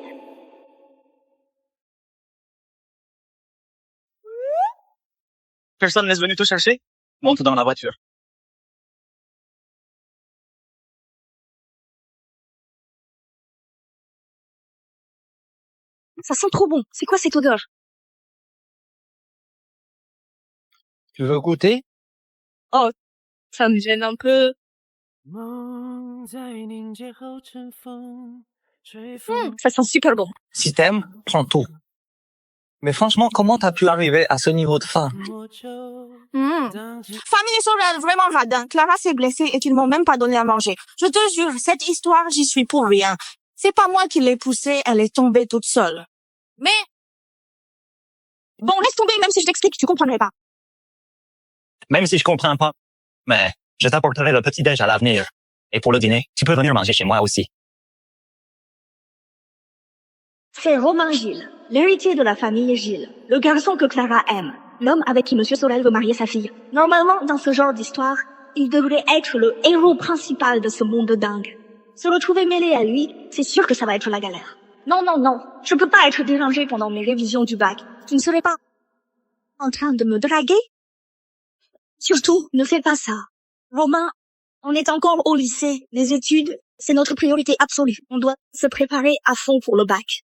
Personne n'est venu te chercher? Monte dans la voiture. Ça sent trop bon. C'est quoi cette odeur? Tu veux goûter? Ça me gêne un peu. Ça sent super bon. Si t'aimes, prends tout. Mais franchement, comment t'as pu arriver à ce niveau de faim? Famille Sorel, vraiment radin. Clara s'est blessée et qu'ils m'ont même pas donné à manger. Je te jure, cette histoire, j'y suis pour rien. C'est pas moi qui l'ai poussée, elle est tombée toute seule. Mais... Bon, laisse tomber, même si je t'explique, tu comprendrais pas. Même si je comprends pas. Mais je t'apporterai le petit-déj à l'avenir. Et pour le dîner, tu peux venir manger chez moi aussi. C'est Romain Gilles, l'héritier de la famille Gilles, le garçon que Clara aime, l'homme avec qui Monsieur Sorel veut marier sa fille. Normalement, dans ce genre d'histoire, il devrait être le héros principal de ce monde dingue. Se retrouver mêlée à lui, c'est sûr que ça va être la galère. Non, non, non, je peux pas être dérangée pendant mes révisions du bac. Tu ne serais pas en train de me draguer? Surtout, ne fais pas ça. Romain, on est encore au lycée. Les études, c'est notre priorité absolue. On doit se préparer à fond pour le bac.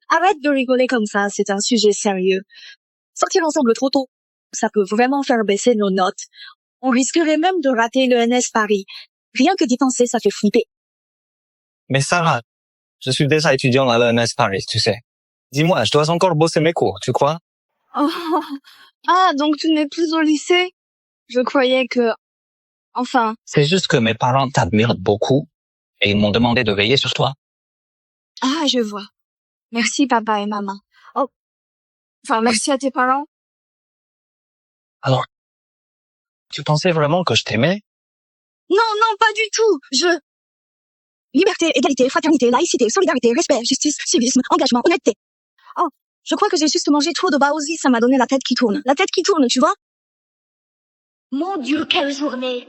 Arrête de rigoler comme ça, c'est un sujet sérieux. Sortir ensemble trop tôt, ça peut vraiment faire baisser nos notes. On risquerait même de rater le NS Paris. Rien que d'y penser, ça fait flipper. Mais Sarah, je suis déjà étudiant à l'ENS Paris, tu sais. Dis-moi, je dois encore bosser mes cours, tu crois? Oh. Ah, donc tu n'es plus au lycée? Je croyais que... Enfin, C'est juste que mes parents t'admirent beaucoup et ils m'ont demandé de veiller sur toi. ah, je vois. Merci papa et maman. Oh. Enfin, merci à tes parents. Alors, tu pensais vraiment que je t'aimais? Non, non, pas du tout. Liberté, égalité, fraternité, laïcité, solidarité, respect, justice, civisme, engagement, honnêteté. Oh, je crois que j'ai juste mangé trop de baozi, ça m'a donné la tête qui tourne. La tête qui tourne, tu vois? Mon Dieu, quelle journée!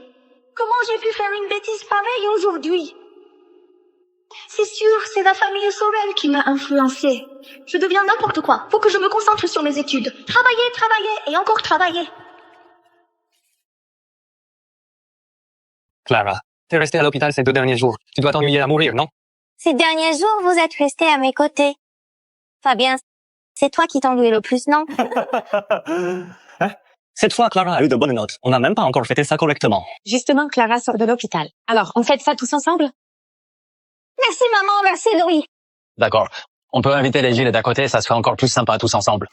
Comment j'ai pu faire une bêtise pareille aujourd'hui? C'est sûr, c'est la famille Sorel qui m'a influencée. Je deviens n'importe quoi. Faut que je me concentre sur mes études. Travailler, travailler et encore travailler. Clara, t'es restée à l'hôpital ces 2 derniers jours. Tu dois t'ennuyer à mourir, non? Ces derniers jours, vous êtes resté à mes côtés. Fabien, c'est toi qui t'ennuies le plus, non? Cette fois, Clara a eu de bonnes notes. On n'a même pas encore fêté ça correctement. Justement, Clara sort de l'hôpital. Alors, on fête ça tous ensemble? Merci maman, merci Louis. D'accord. On peut inviter les Gilles d'à côté, ça serait encore plus sympa tous ensemble.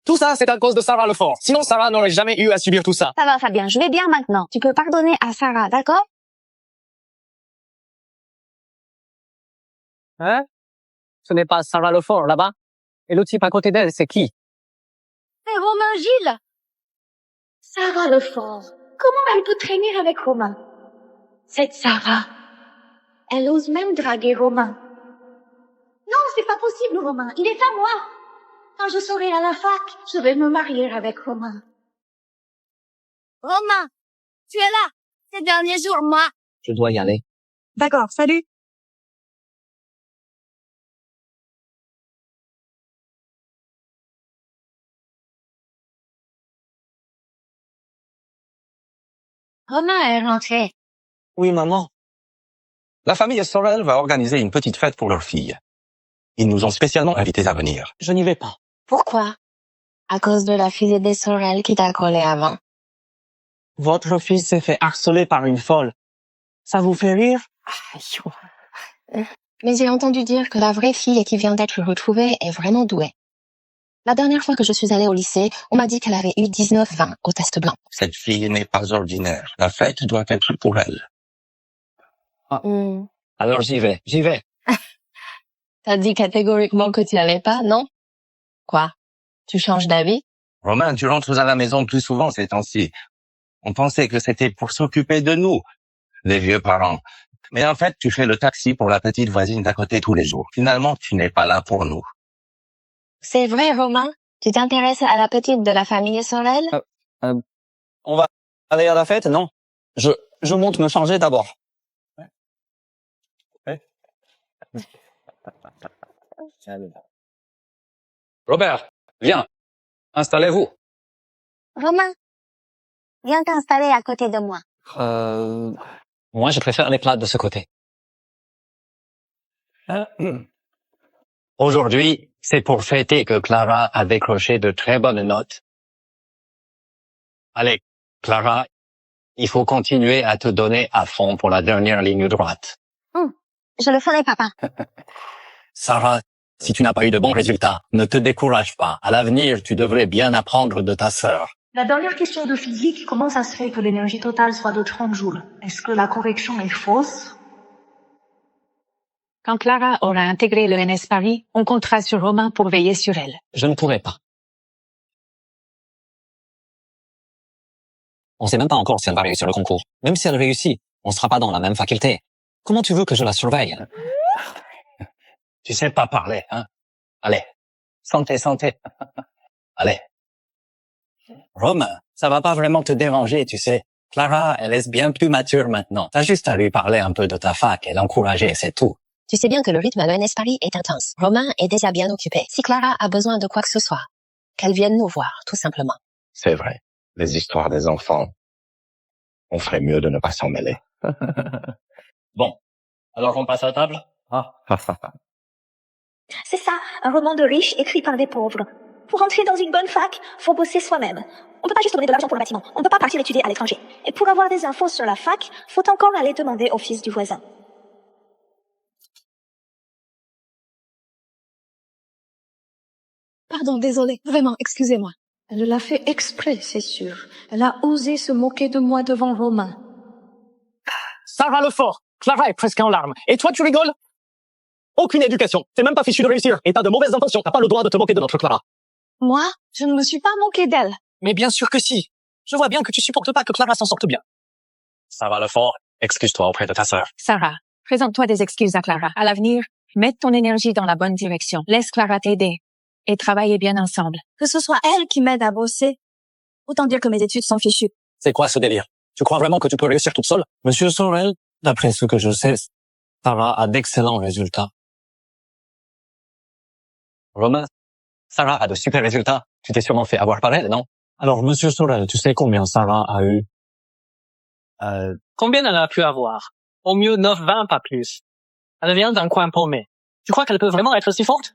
Tout ça, c'est à cause de Sarah Lefort. Sinon, Sarah n'aurait jamais eu à subir tout ça. Ça va Fabien, je vais bien maintenant. Tu peux pardonner à Sarah, d'accord? Hein? Ce n'est pas Sarah Lefort, là-bas? Et le type à côté d'elle, c'est qui? C'est Romain Gilles. Sarah Lefort. Comment elle peut traîner avec Romain? Cette Sarah. Elle ose même draguer Romain. Non, c'est pas possible, Romain. Il est à moi. Quand je serai à la fac, je vais me marier avec Romain. Romain, tu es là. Ces derniers jours, moi. Je dois y aller. D'accord, salut. Romain est rentré. Oui, maman. La famille Sorel va organiser une petite fête pour leur fille. Ils nous ont spécialement invités à venir. Je n'y vais pas. Pourquoi? À cause de la fusée des Sorel qui t'a collé avant. Votre fils s'est fait harceler par une folle. Ça vous fait rire? Mais j'ai entendu dire que la vraie fille qui vient d'être retrouvée est vraiment douée. La dernière fois que je suis allée au lycée, on m'a dit qu'elle avait eu 19-20 au test blanc. Cette fille n'est pas ordinaire. La fête doit être pour elle. Alors j'y vais. T'as dit catégoriquement que tu allais pas, non? Quoi? Tu changes d'avis? Romain, tu rentres à la maison plus souvent ces temps-ci. On pensait que c'était pour s'occuper de nous, les vieux parents. Mais en fait, tu fais le taxi pour la petite voisine d'à côté tous les jours. Finalement, tu n'es pas là pour nous. C'est vrai, Romain? Tu t'intéresses à la petite de la famille Sorel? On va aller à la fête, non? Je monte me changer d'abord. Robert, viens. Installez-vous. Romain, viens t'installer à côté de moi. Moi, je préfère les plats de ce côté. Aujourd'hui, c'est pour fêter que Clara a décroché de très bonnes notes. Allez, Clara, il faut continuer à te donner à fond pour la dernière ligne droite. Je le ferai, papa. Sarah, si tu n'as pas eu de bons résultats, ne te décourage pas. À l'avenir, tu devrais bien apprendre de ta sœur. La dernière question de physique, comment ça se fait que l'énergie totale soit de 30 joules? Est-ce que la correction est fausse? Quand Clara aura intégré le NS Paris, on comptera sur Romain pour veiller sur elle. Je ne pourrai pas. On sait même pas encore si elle va réussir le concours. Même si elle réussit, on sera pas dans la même faculté. Comment tu veux que je la surveille? Tu sais pas parler, hein? Allez. Santé, santé. Allez. Romain, ça va pas vraiment te déranger, tu sais. Clara, elle est bien plus mature maintenant. T'as juste à lui parler un peu de ta fac et l'encourager, c'est tout. Tu sais bien que le rythme à l'ENS Paris est intense. Romain est déjà bien occupé. Si Clara a besoin de quoi que ce soit, qu'elle vienne nous voir, tout simplement. C'est vrai. Les histoires des enfants, on ferait mieux de ne pas s'en mêler. Bon. Alors on passe à table? C'est ça, un roman de riche écrit par des pauvres. Pour entrer dans une bonne fac, faut bosser soi-même. On peut pas juste donner de l'argent pour le bâtiment. On peut pas partir étudier à l'étranger. Et pour avoir des infos sur la fac, faut encore aller demander au fils du voisin. Pardon, désolé. Vraiment, excusez-moi. Elle l'a fait exprès, c'est sûr. Elle a osé se moquer de moi devant Romain. Sarah Lefort, Clara est presque en larmes. Et toi, tu rigoles? Aucune éducation. T'es même pas fichu de réussir. Et t'as de mauvaises intentions. T'as pas le droit de te moquer de notre Clara. Moi, je ne me suis pas moquée d'elle. Mais bien sûr que si. Je vois bien que tu supportes pas que Clara s'en sorte bien. Sarah Lefort, excuse-toi auprès de ta sœur. Sarah, présente-toi des excuses à Clara. À l'avenir, mets ton énergie dans la bonne direction. Laisse Clara t'aider. Et travaillez bien ensemble. Que ce soit elle qui m'aide à bosser, autant dire que mes études sont fichues. C'est quoi ce délire? Tu crois vraiment que tu peux réussir toute seule? Monsieur Sorel, d'après ce que je sais, Sarah a d'excellents résultats. Romain, Sarah a de super résultats. Tu t'es sûrement fait avoir par elle, non? Alors, monsieur Sorel, tu sais combien Sarah a eu? Combien elle a pu avoir? Au mieux 9-20, pas plus. Elle vient d'un coin paumé. Tu crois qu'elle peut vraiment être si forte?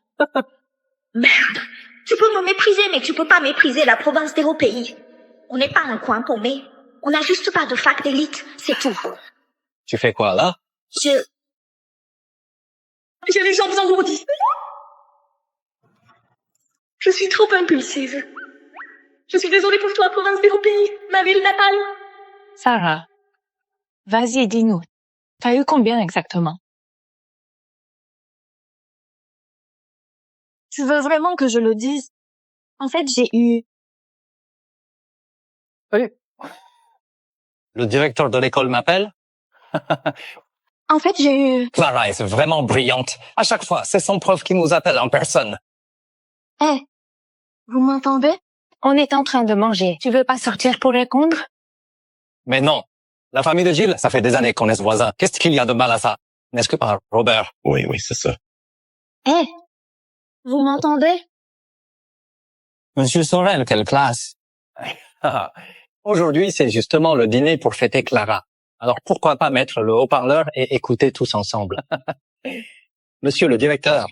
Merde. Tu peux me mépriser, mais tu peux pas mépriser la province d'Européi. On n'est pas un coin paumé. On n'a juste pas de fac d'élite, c'est tout. Tu fais quoi, là? J'ai les jambes engourdies. Je suis trop impulsive. Je suis désolée pour toi, province d'Européi, ma ville natale. Sarah, vas-y, dis-nous. T'as eu combien exactement? Tu veux vraiment que je le dise? En fait, j'ai eu... Oui. Le directeur de l'école m'appelle? En fait, j'ai eu... Clara est vraiment brillante. À chaque fois, c'est son prof qui nous appelle en personne. Vous m'entendez? On est en train de manger. Tu veux pas sortir pour répondre? Mais non. La famille de Gilles, ça fait des années qu'on est voisins. Qu'est-ce qu'il y a de mal à ça? N'est-ce que pas, Robert? Oui, c'est ça. Vous m'entendez? Monsieur Sorel, quelle classe! Aujourd'hui, c'est justement le dîner pour fêter Clara. Alors pourquoi pas mettre le haut-parleur et écouter tous ensemble? Monsieur le directeur.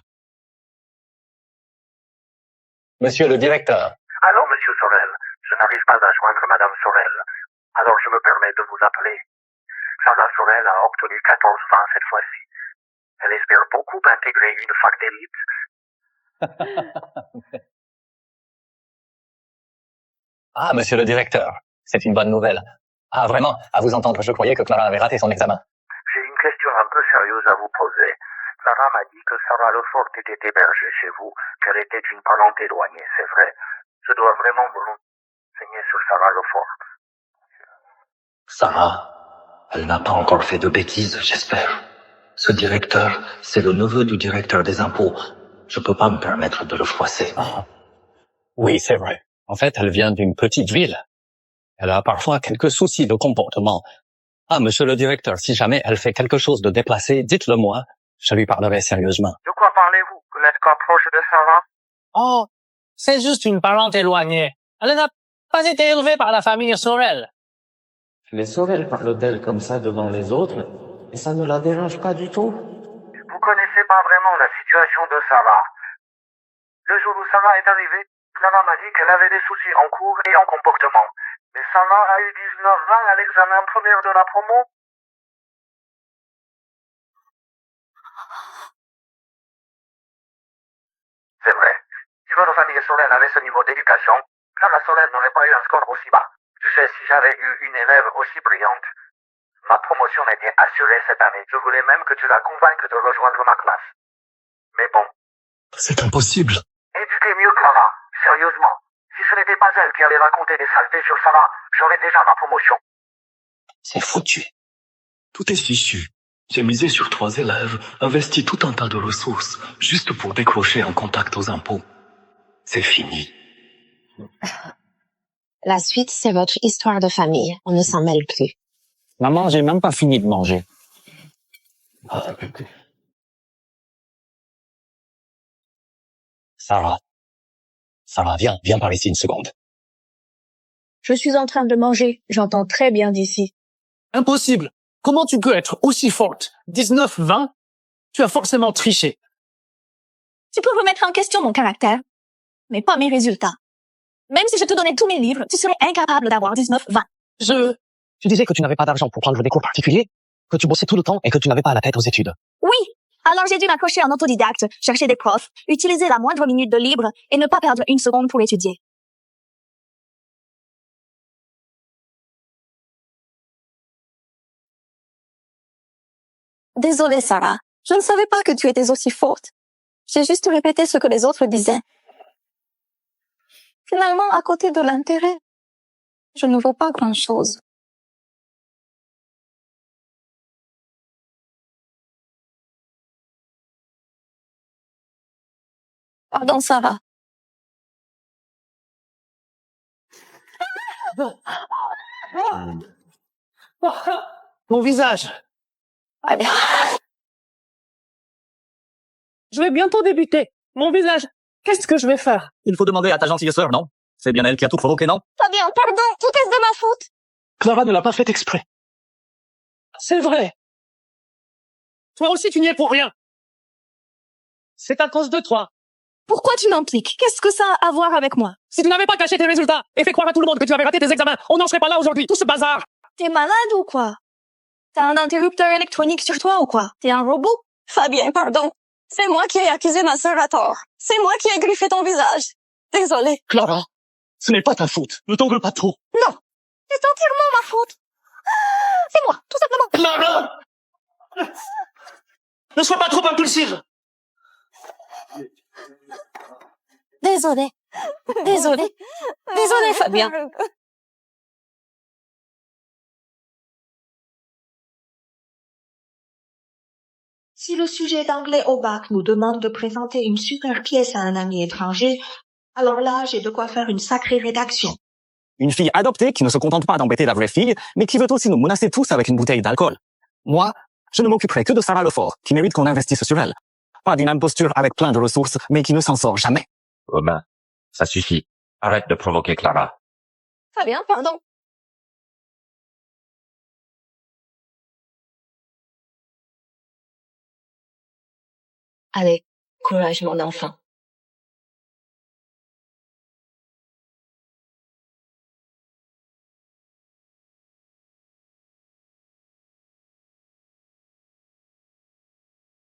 Monsieur le directeur. Allô, monsieur Sorel. Je n'arrive pas à joindre madame Sorel. Alors je me permets de vous appeler. Sarah Sorel a obtenu 14-20 cette fois-ci. Elle espère beaucoup intégrer une fac d'élite. Ah, monsieur le directeur. C'est une bonne nouvelle. Ah, vraiment, à vous entendre, je croyais que Clara avait raté son examen. J'ai une question un peu sérieuse à vous poser. Clara m'a dit que Sarah Lefort était hébergée chez vous, qu'elle était une parente éloignée, c'est vrai. Je dois vraiment vous renseigner sur Sarah Lefort. Sarah, elle n'a pas encore fait de bêtises, j'espère. Ce directeur, c'est le neveu du directeur des impôts. Je peux pas me permettre de le froisser. Ah. Oui, c'est vrai. En fait, elle vient d'une petite ville. Elle a parfois quelques soucis de comportement. Ah, monsieur le directeur, si jamais elle fait quelque chose de déplacé, dites-le moi. Je lui parlerai sérieusement. De quoi parlez-vous? Vous n'êtes pas proche de Sarah? Oh, c'est juste une parente éloignée. Elle n'a pas été élevée par la famille Sorel. Les Sorel parlent d'elle comme ça devant les autres, et ça ne la dérange pas du tout. Vous connaissez pas vraiment la situation de Sarah. Le jour où Sarah est arrivée, Clara m'a dit qu'elle avait des soucis en cours et en comportement. Mais Sarah a eu 19-20 à l'examen premier de la promo. C'est vrai. Si votre famille Sorel avait ce niveau d'éducation, Clara Sorel n'aurait pas eu un score aussi bas. Tu sais, si j'avais eu une élève aussi brillante, ma promotion était assurée cette année. Je voulais même que tu la convainques de rejoindre ma classe. Mais bon. C'est impossible. Éduquez mieux Clara, sérieusement. Si ce n'était pas elle qui allait raconter des saletés sur Sarah, j'aurais déjà ma promotion. C'est foutu. Tout est fichu. J'ai misé sur 3 élèves, investi tout un tas de ressources, juste pour décrocher un contact aux impôts. C'est fini. La suite, c'est votre histoire de famille. On ne s'en mêle plus. Maman, j'ai même pas fini de manger. Sarah. Sarah, viens par ici une seconde. Je suis en train de manger. J'entends très bien d'ici. Impossible. Comment tu peux être aussi forte? 19, 20? Tu as forcément triché. Tu peux remettre en question mon caractère, mais pas mes résultats. Même si je te donnais tous mes livres, tu serais incapable d'avoir 19, 20. Tu disais que tu n'avais pas d'argent pour prendre des cours particuliers, que tu bossais tout le temps et que tu n'avais pas la tête aux études. Oui, alors j'ai dû m'accrocher en autodidacte, chercher des profs, utiliser la moindre minute de libre et ne pas perdre une seconde pour étudier. Désolée, Sarah. Je ne savais pas que tu étais aussi forte. J'ai juste répété ce que les autres disaient. Finalement, à côté de l'intérêt, je ne vaux pas grand-chose. Pardon, Sarah. Mon visage. Ah bien. Je vais bientôt débuter. Mon visage. Qu'est-ce que je vais faire? Il faut demander à ta gentille sœur, non? C'est bien elle qui a tout provoqué, non? Fabien, pardon, tout est de ma faute. Clara ne l'a pas fait exprès. C'est vrai. Toi aussi, tu n'y es pour rien. C'est à cause de toi. Pourquoi tu m'impliques? Qu'est-ce que ça a à voir avec moi? Si tu n'avais pas caché tes résultats et fait croire à tout le monde que tu avais raté tes examens, on n'en serait pas là aujourd'hui. Tout ce bazar. T'es malade ou quoi? T'as un interrupteur électronique sur toi ou quoi? T'es un robot? Fabien, pardon. C'est moi qui ai accusé ma sœur à tort. C'est moi qui ai griffé ton visage. Désolée. Clara, ce n'est pas ta faute. Ne t'en veux pas trop. Non, c'est entièrement ma faute. C'est moi, tout simplement. Clara! Ne sois pas trop impulsive. Désolée. Désolée. Désolée, Fabien. Si le sujet d'anglais au bac nous demande de présenter une super pièce à un ami étranger, alors là, j'ai de quoi faire une sacrée rédaction. Une fille adoptée qui ne se contente pas d'embêter la vraie fille, mais qui veut aussi nous menacer tous avec une bouteille d'alcool. Moi, je ne m'occuperai que de Sarah Lefort, qui mérite qu'on investisse sur elle. Pas d'une imposture avec plein de ressources, mais qui ne s'en sort jamais. Romain, ça suffit. Arrête de provoquer Clara. Fabien, pardon. Allez, courage mon enfant.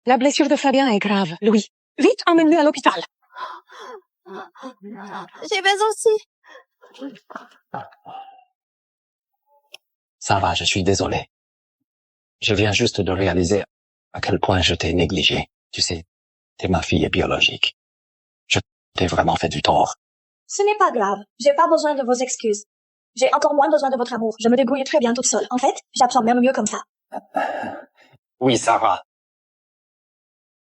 La blessure de Fabien est grave. Louis, vite, emmène-le à l'hôpital. J'ai besoin aussi. Sarah, je suis désolé. Je viens juste de réaliser à quel point je t'ai négligé. Tu sais, t'es ma fille biologique. Je t'ai vraiment fait du tort. Ce n'est pas grave. J'ai pas besoin de vos excuses. J'ai encore moins besoin de votre amour. Je me débrouille très bien toute seule. En fait, j'apprends même mieux comme ça. Oui, Sarah.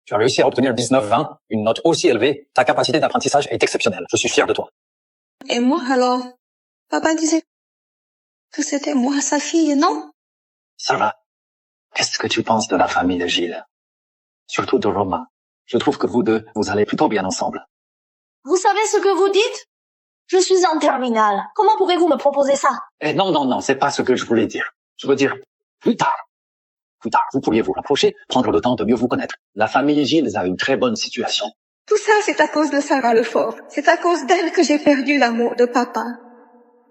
Tu as réussi à obtenir 19-20, une note aussi élevée. Ta capacité d'apprentissage est exceptionnelle. Je suis fier de toi. Et moi alors? Papa disait que c'était moi sa fille, non? Sarah, qu'est-ce que tu penses de la famille de Gilles? Surtout de Romain. Je trouve que vous deux, vous allez plutôt bien ensemble. Vous savez ce que vous dites? Je suis en terminale. Comment pouvez-vous me proposer ça? Eh non, c'est pas ce que je voulais dire. Je veux dire, plus tard. Plus tard, vous pourriez vous rapprocher, prendre le temps de mieux vous connaître. La famille Gilles a une très bonne situation. Tout ça, c'est à cause de Sarah Lefort. C'est à cause d'elle que j'ai perdu l'amour de papa.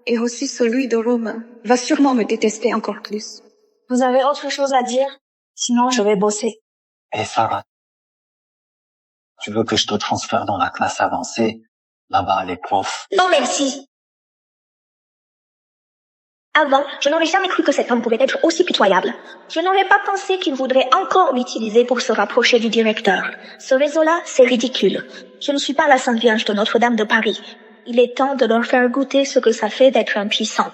Et aussi celui de Romain. Il va sûrement me détester encore plus. Vous avez autre chose à dire? Sinon, je vais bosser. Eh Sarah, tu veux que je te transfère dans la classe avancée? Là-bas, les profs. Non, merci. Avant, je n'aurais jamais cru que cet homme pouvait être aussi pitoyable. Je n'aurais pas pensé qu'il voudrait encore m'utiliser pour se rapprocher du directeur. Ce réseau-là, c'est ridicule. Je ne suis pas la Sainte Vierge de Notre-Dame de Paris. Il est temps de leur faire goûter ce que ça fait d'être impuissant.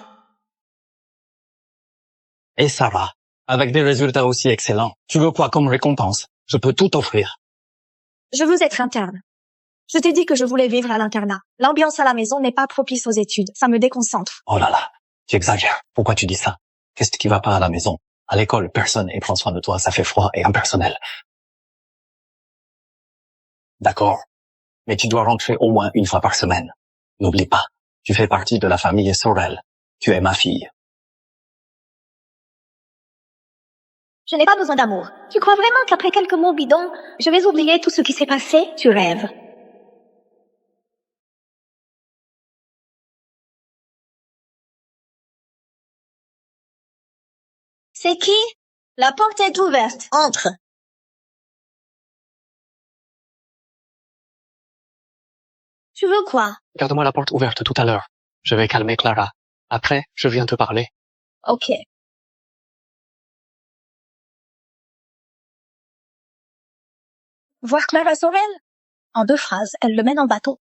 Et Sarah, avec des résultats aussi excellents, tu veux quoi comme récompense? Je peux tout offrir. Je veux être interne. Je t'ai dit que je voulais vivre à l'internat. L'ambiance à la maison n'est pas propice aux études. Ça me déconcentre. Oh là là, tu exagères. Pourquoi tu dis ça? Qu'est-ce qui va pas à la maison? À l'école, personne ne prend soin de toi. Ça fait froid et impersonnel. D'accord. Mais tu dois rentrer au moins une fois par semaine. N'oublie pas, tu fais partie de la famille Sorel. Tu es ma fille. Je n'ai pas besoin d'amour. Tu crois vraiment qu'après quelques mots bidons, je vais oublier tout ce qui s'est passé? Tu rêves. C'est qui? La porte est ouverte. Entre. Tu veux quoi? Garde-moi la porte ouverte tout à l'heure. Je vais calmer Clara. Après, je viens te parler. Ok. Voir Clara Sorel? En 2 phrases, elle le mène en bateau.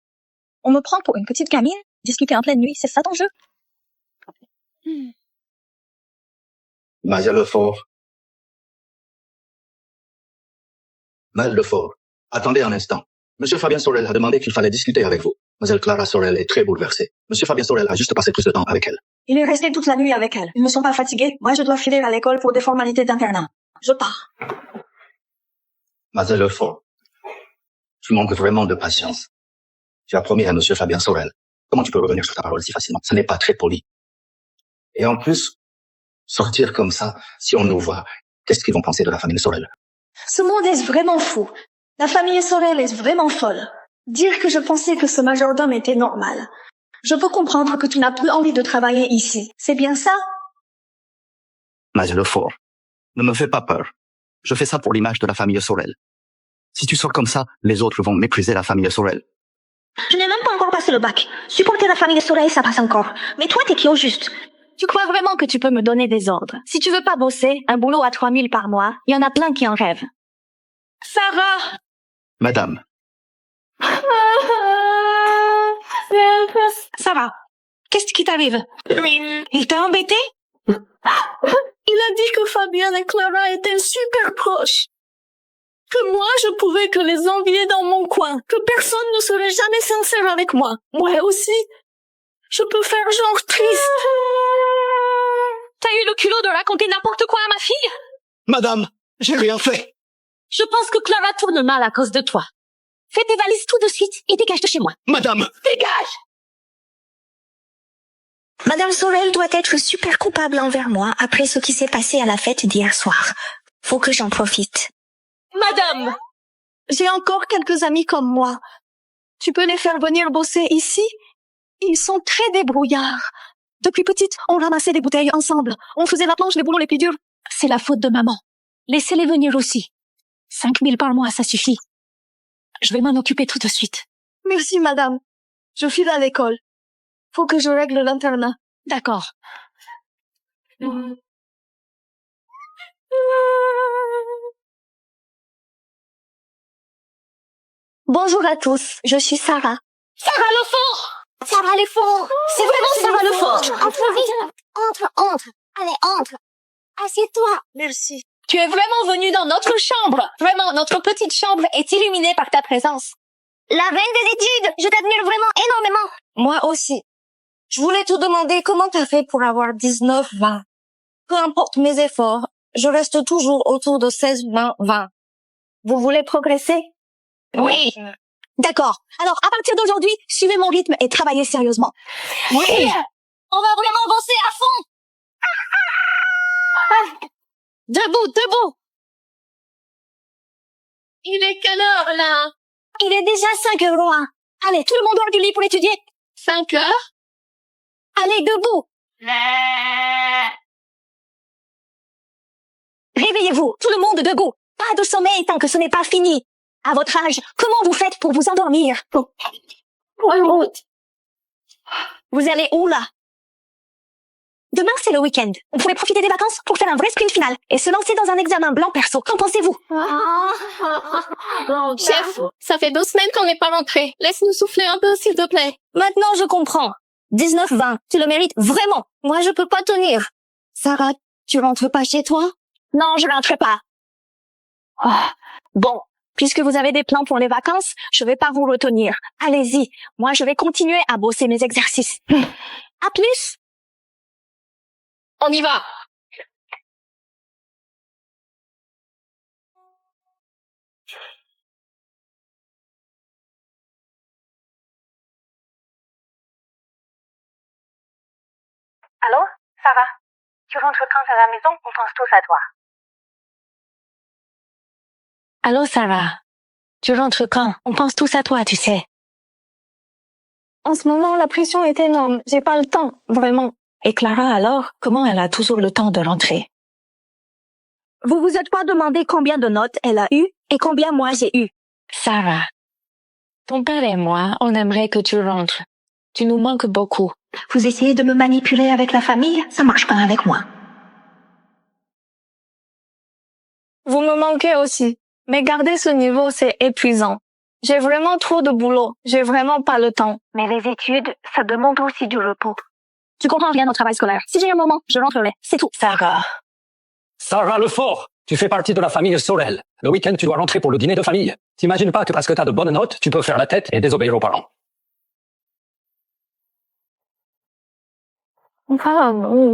On me prend pour une petite gamine? Discuter en pleine nuit, c'est ça ton jeu? Mademoiselle Lefort. Mademoiselle Lefort. Attendez un instant. Monsieur Fabien Sorel a demandé qu'il fallait discuter avec vous. Mademoiselle Clara Sorel est très bouleversée. Monsieur Fabien Sorel a juste passé plus de temps avec elle. Il est resté toute la nuit avec elle. Ils ne sont pas fatigués. Moi, je dois filer à l'école pour des formalités d'internat. Je pars. Mademoiselle Lefort. Tu manques vraiment de patience. Tu as promis à monsieur Fabien Sorel. Comment tu peux revenir sur ta parole si facilement? Ce n'est pas très poli. Et en plus, sortir comme ça, si on nous voit, qu'est-ce qu'ils vont penser de la famille Sorel? Ce monde est vraiment fou. La famille Sorel est vraiment folle. Dire que je pensais que ce majordome était normal. Je peux comprendre que tu n'as plus envie de travailler ici. C'est bien ça? Mademoiselle Lefort, ne me fais pas peur. Je fais ça pour l'image de la famille Sorel. Si tu sors comme ça, les autres vont mépriser la famille Sorel. Je n'ai même pas encore passé le bac. Supporter la famille Sorel, ça passe encore. Mais toi, t'es qui au juste? Tu crois vraiment que tu peux me donner des ordres? Si tu veux pas bosser, un boulot à 3 000 par mois, il y en a plein qui en rêvent. Sarah! Madame, Sarah, qu'est-ce qui t'arrive? Il t'a embêté? Il a dit que Fabien et Clara étaient super proches. Que moi, je pouvais que les envier dans mon coin. Que personne ne serait jamais sincère avec moi. Moi aussi. Je peux faire genre triste. T'as eu le culot de raconter n'importe quoi à ma fille? madame, j'ai rien fait. Je pense que Clara tourne mal à cause de toi. Fais tes valises tout de suite et dégage de chez moi. Madame, Dégage! Madame Sorel doit être super coupable envers moi après ce qui s'est passé à la fête d'hier soir. Faut que j'en profite. Madame! J'ai encore quelques amis comme moi. Tu peux les faire venir bosser ici? Ils sont très débrouillards. Depuis petite, on ramassait des bouteilles ensemble. On faisait la planche, les boulots les plus durs. C'est la faute de maman. Laissez-les venir aussi. 5 000 par mois, ça suffit. Je vais m'en occuper tout de suite. Merci, madame. Je file à l'école. Faut que je règle l'internat. D'accord. Bonjour à tous, je suis Sarah. Sarah Lefort! Sarah Lefort! C'est vraiment Sarah Lefort! Entre vite! Entre! Allez, entre! Assieds-toi! Merci. Tu es vraiment venu dans notre chambre. Vraiment, notre petite chambre est illuminée par ta présence. La reine des études! Je t'admire vraiment énormément! Moi aussi. Je voulais te demander comment t'as fait pour avoir 19, 20. Peu importe mes efforts, je reste toujours autour de 16, 20, 20. Vous voulez progresser? Oui. D'accord. Alors, à partir d'aujourd'hui, suivez mon rythme et travaillez sérieusement. Oui. On va vraiment bosser à fond! Debout. Il est quelle heure, là? Il est déjà 5h01. Allez, tout le monde hors du lit pour étudier. 5 heures? Allez, debout! Réveillez-vous, tout le monde debout. Pas de sommeil tant que ce n'est pas fini. À votre âge, comment vous faites pour vous endormir? Vous allez où, là? Demain, c'est le week-end. On pourrait profiter des vacances pour faire un vrai sprint final et se lancer dans un examen blanc perso. Qu'en pensez-vous? Chef, ça fait 2 semaines qu'on n'est pas rentré. Laisse-nous souffler un peu, s'il te plaît. Maintenant, je comprends. 19, 20, tu le mérites vraiment. Moi, je peux pas tenir. Sarah, tu rentres pas chez toi? Non, je rentre pas. Oh, bon, Puisque vous avez des plans pour les vacances, je vais pas vous retenir. Allez-y. Moi, je vais continuer à bosser mes exercices. À plus! On y va. Allô, Sarah? Tu rentres quand à la maison? On pense tous à toi. Allô, Sarah. Tu rentres quand? On pense tous à toi, tu sais. En ce moment, la pression est énorme. J'ai pas le temps, vraiment. Et Clara, alors, comment elle a toujours le temps de rentrer? Vous vous êtes pas demandé combien de notes elle a eu et combien moi j'ai eu. Sarah, ton père et moi, on aimerait que tu rentres. Tu nous manques beaucoup. Vous essayez de me manipuler avec la famille? Ça marche pas avec moi. Vous me manquez aussi. Mais garder ce niveau, c'est épuisant. J'ai vraiment trop de boulot. J'ai vraiment pas le temps. Mais les études, ça demande aussi du repos. Tu comprends rien au travail scolaire. Si j'ai un moment, je rentrerai. C'est tout. Sarah. Sarah Lefort, tu fais partie de la famille Sorel. Le week-end, tu dois rentrer pour le dîner de famille. T'imagines pas que parce que t'as de bonnes notes, tu peux faire la tête et désobéir aux parents.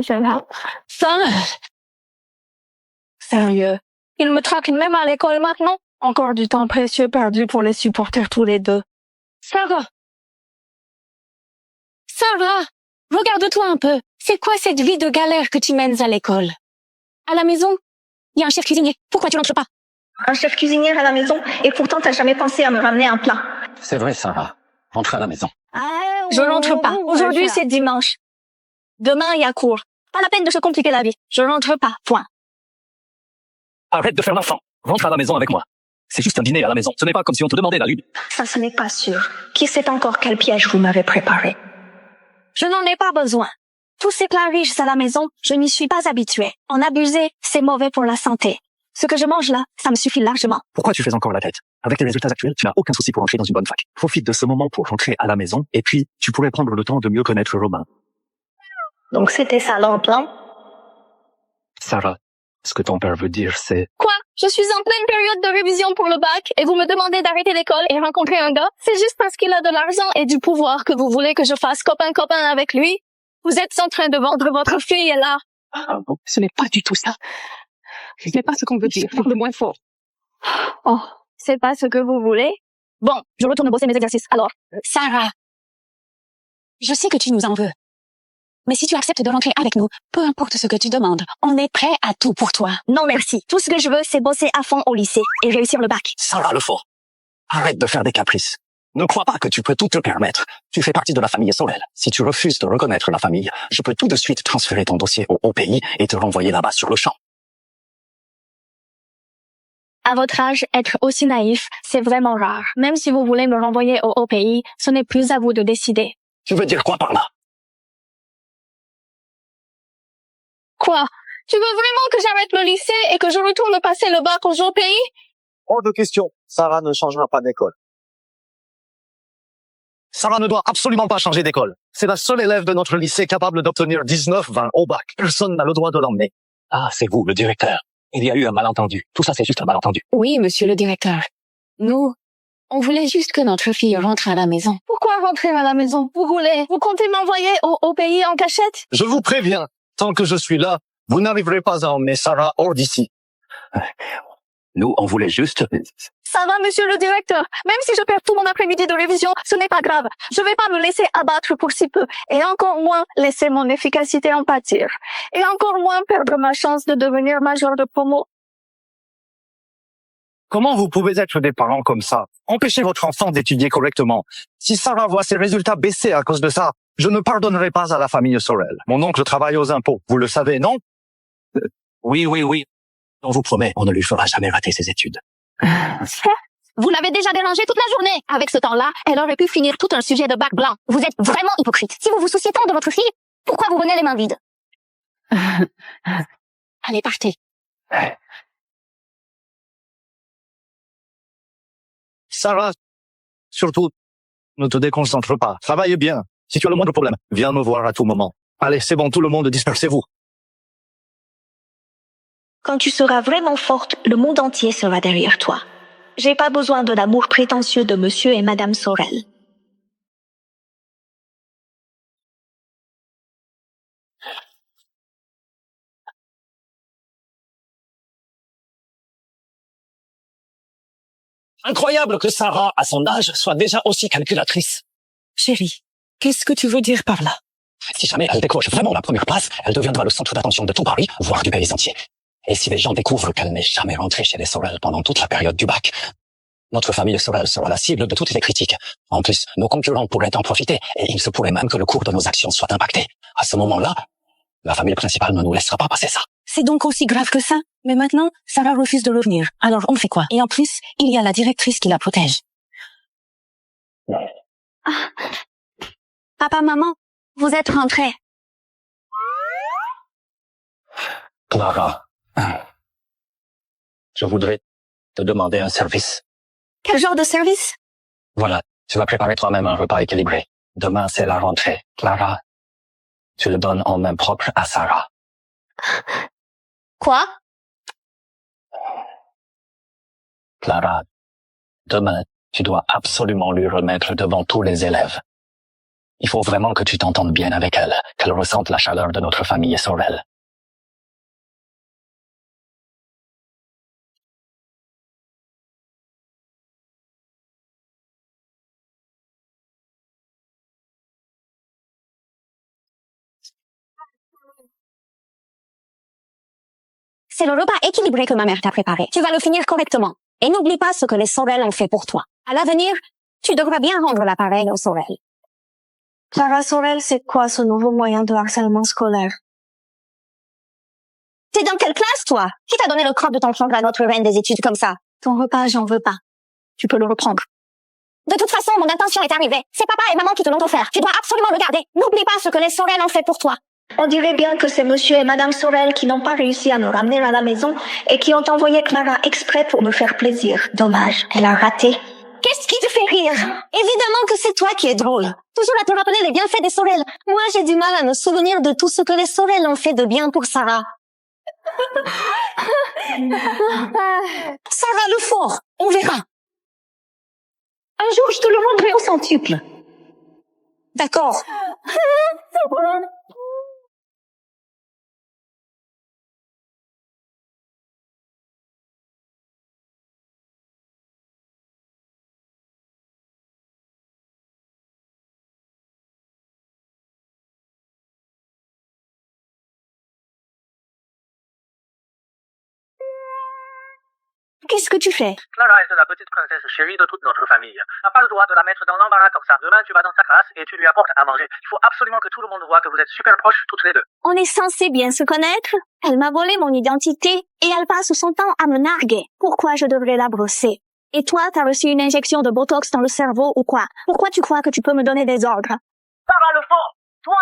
Sarah. Sérieux. Il me traque même à l'école maintenant. Encore du temps précieux perdu pour les supporters tous les deux. Sarah. Sarah, regarde-toi un peu. C'est quoi cette vie de galère que tu mènes à l'école? À la maison, il y a un chef cuisinier. Pourquoi tu rentres pas? Un chef cuisinier à la maison et pourtant t'as jamais pensé à me ramener un plat. C'est vrai, Sarah. Rentre à la maison. Je rentre pas. Aujourd'hui, c'est dimanche. Demain, il y a cours. Pas la peine de se compliquer la vie. Je rentre pas. Point. Arrête de faire l'enfant. Rentre à la maison avec moi. C'est juste un dîner à la maison. Ce n'est pas comme si on te demandait la lune. Ça, ce n'est pas sûr. Qui sait encore quel piège vous m'avez préparé? Je n'en ai pas besoin. Tous ces plats riches à la maison, je n'y suis pas habituée. En abuser, c'est mauvais pour la santé. Ce que je mange là, ça me suffit largement. Pourquoi tu fais encore la tête? Avec tes résultats actuels, tu n'as aucun souci pour entrer dans une bonne fac. Profite de ce moment pour rentrer à la maison et puis tu pourrais prendre le temps de mieux connaître Romain. Donc c'était ça leur plan? Sarah, ce que ton père veut dire, c'est... Quoi? Je suis en pleine période de révision pour le bac et vous me demandez d'arrêter l'école et rencontrer un gars? C'est juste parce qu'il a de l'argent et du pouvoir que vous voulez que je fasse copain-copain avec lui? Vous êtes en train de vendre votre fille là. Ce n'est pas du tout ça. Ce n'est pas ce qu'on veut dire. Parle moins fort. Oh, c'est pas ce que vous voulez? Bon, je retourne bosser mes exercices. Alors, Sarah, je sais que tu nous en veux. Mais si tu acceptes de rentrer avec nous, peu importe ce que tu demandes, on est prêt à tout pour toi. non merci. Tout ce que je veux, c'est bosser à fond au lycée et réussir le bac. Sarah Lefort, arrête de faire des caprices. Ne crois pas que tu peux tout te permettre. Tu fais partie de la famille Sorel. Si tu refuses de reconnaître la famille, je peux tout de suite transférer ton dossier au pays et te renvoyer là-bas sur le champ. À votre âge, être aussi naïf, c'est vraiment rare. Même si vous voulez me renvoyer au pays, ce n'est plus à vous de décider. Tu veux dire quoi par là? Quoi? Tu veux vraiment que j'arrête le lycée et que je retourne passer le bac au pays? Hors de question. Sarah ne changera pas d'école. Sarah ne doit absolument pas changer d'école. C'est la seule élève de notre lycée capable d'obtenir 19-20 au bac. Personne n'a le droit de l'emmener. Ah, c'est vous, le directeur. Il y a eu un malentendu. Tout ça, c'est juste un malentendu. Oui, monsieur le directeur. Nous, on voulait juste que notre fille rentre à la maison. Pourquoi rentrer à la maison? Vous comptez m'envoyer au pays en cachette? Je vous préviens, tant que je suis là, vous n'arriverez pas à emmener Sarah hors d'ici. Nous, on voulait juste... Ça va, monsieur le directeur. Même si je perds tout mon après-midi de révision, ce n'est pas grave. Je vais pas me laisser abattre pour si peu. Et encore moins laisser mon efficacité en pâtir. Et encore moins perdre ma chance de devenir major de promo. Comment vous pouvez être des parents comme ça? Empêchez votre enfant d'étudier correctement. Si Sarah voit ses résultats baisser à cause de ça, je ne pardonnerai pas à la famille Sorel. Mon oncle travaille aux impôts. Vous le savez, non? Oui. On vous promet, on ne lui fera jamais rater ses études. Vous l'avez déjà dérangée toute la journée. Avec ce temps-là, elle aurait pu finir tout un sujet de bac blanc. Vous êtes vraiment hypocrite. Si vous vous souciez tant de votre fille, pourquoi vous venez les mains vides? Allez, partez. Sarah, surtout, ne te déconcentre pas. Travaille bien. Si tu as le moindre problème, viens me voir à tout moment. Allez, c'est bon, tout le monde, dispersez-vous. Quand tu seras vraiment forte, le monde entier sera derrière toi. J'ai pas besoin de l'amour prétentieux de monsieur et madame Sorel. Incroyable que Sarah, à son âge, soit déjà aussi calculatrice. Chérie, qu'est-ce que tu veux dire par là? Si jamais elle décroche vraiment la première place, elle deviendra le centre d'attention de tout Paris, voire du pays entier. Et si les gens découvrent qu'elle n'est jamais rentrée chez les Sorel pendant toute la période du bac, notre famille Sorel sera la cible de toutes les critiques. En plus, nos concurrents pourraient en profiter, et il se pourrait même que le cours de nos actions soit impacté. À ce moment-là, la famille principale ne nous laissera pas passer ça. C'est donc aussi grave que ça. Mais maintenant, Sarah refuse de revenir. Alors on fait quoi? Et en plus, il y a la directrice qui la protège. Ah. Papa, maman, vous êtes rentrés. Clara, je voudrais te demander un service. Quel genre de service? Voilà, tu vas préparer toi-même un repas équilibré. Demain, c'est la rentrée. Clara, tu le donnes en main propre à Sarah. Quoi? Clara, demain, tu dois absolument lui remettre devant tous les élèves. Il faut vraiment que tu t'entendes bien avec elle, qu'elle ressente la chaleur de notre famille Sorel. C'est le repas équilibré que ma mère t'a préparé. Tu vas le finir correctement. Et n'oublie pas ce que les Sorel ont fait pour toi. À l'avenir, tu devras bien rendre l'appareil aux Sorel. Clara Sorel, c'est quoi ce nouveau moyen de harcèlement scolaire? T'es dans quelle classe, toi? Qui t'a donné le croc de ton chambre à notre reine des études comme ça? Ton repas, j'en veux pas. Tu peux le reprendre. De toute façon, mon intention est arrivée. C'est papa et maman qui te l'ont offert. Tu dois absolument le garder. N'oublie pas ce que les Sorel ont fait pour toi. On dirait bien que c'est monsieur et madame Sorel qui n'ont pas réussi à nous ramener à la maison et qui ont envoyé Clara exprès pour me faire plaisir. Dommage, elle a raté. Qu'est-ce qui te fait rire? Évidemment que c'est toi qui es drôle. Toujours à te rappeler les bienfaits des Sorel. Moi, j'ai du mal à me souvenir de tout ce que les Sorel ont fait de bien pour Sarah. Sarah le fort, on verra. Un jour, je te le rendrai au centuple. D'accord. Qu'est-ce que tu fais? Clara est la petite princesse chérie de toute notre famille. T'as pas le droit de la mettre dans l'embarras comme ça. Demain, tu vas dans sa classe et tu lui apportes à manger. Il faut absolument que tout le monde voit que vous êtes super proches toutes les deux. On est censé bien se connaître. Elle m'a volé mon identité et elle passe son temps à me narguer. Pourquoi je devrais la brosser? Et toi, t'as reçu une injection de Botox dans le cerveau ou quoi? Pourquoi tu crois que tu peux me donner des ordres? Sarah le fond! Toi!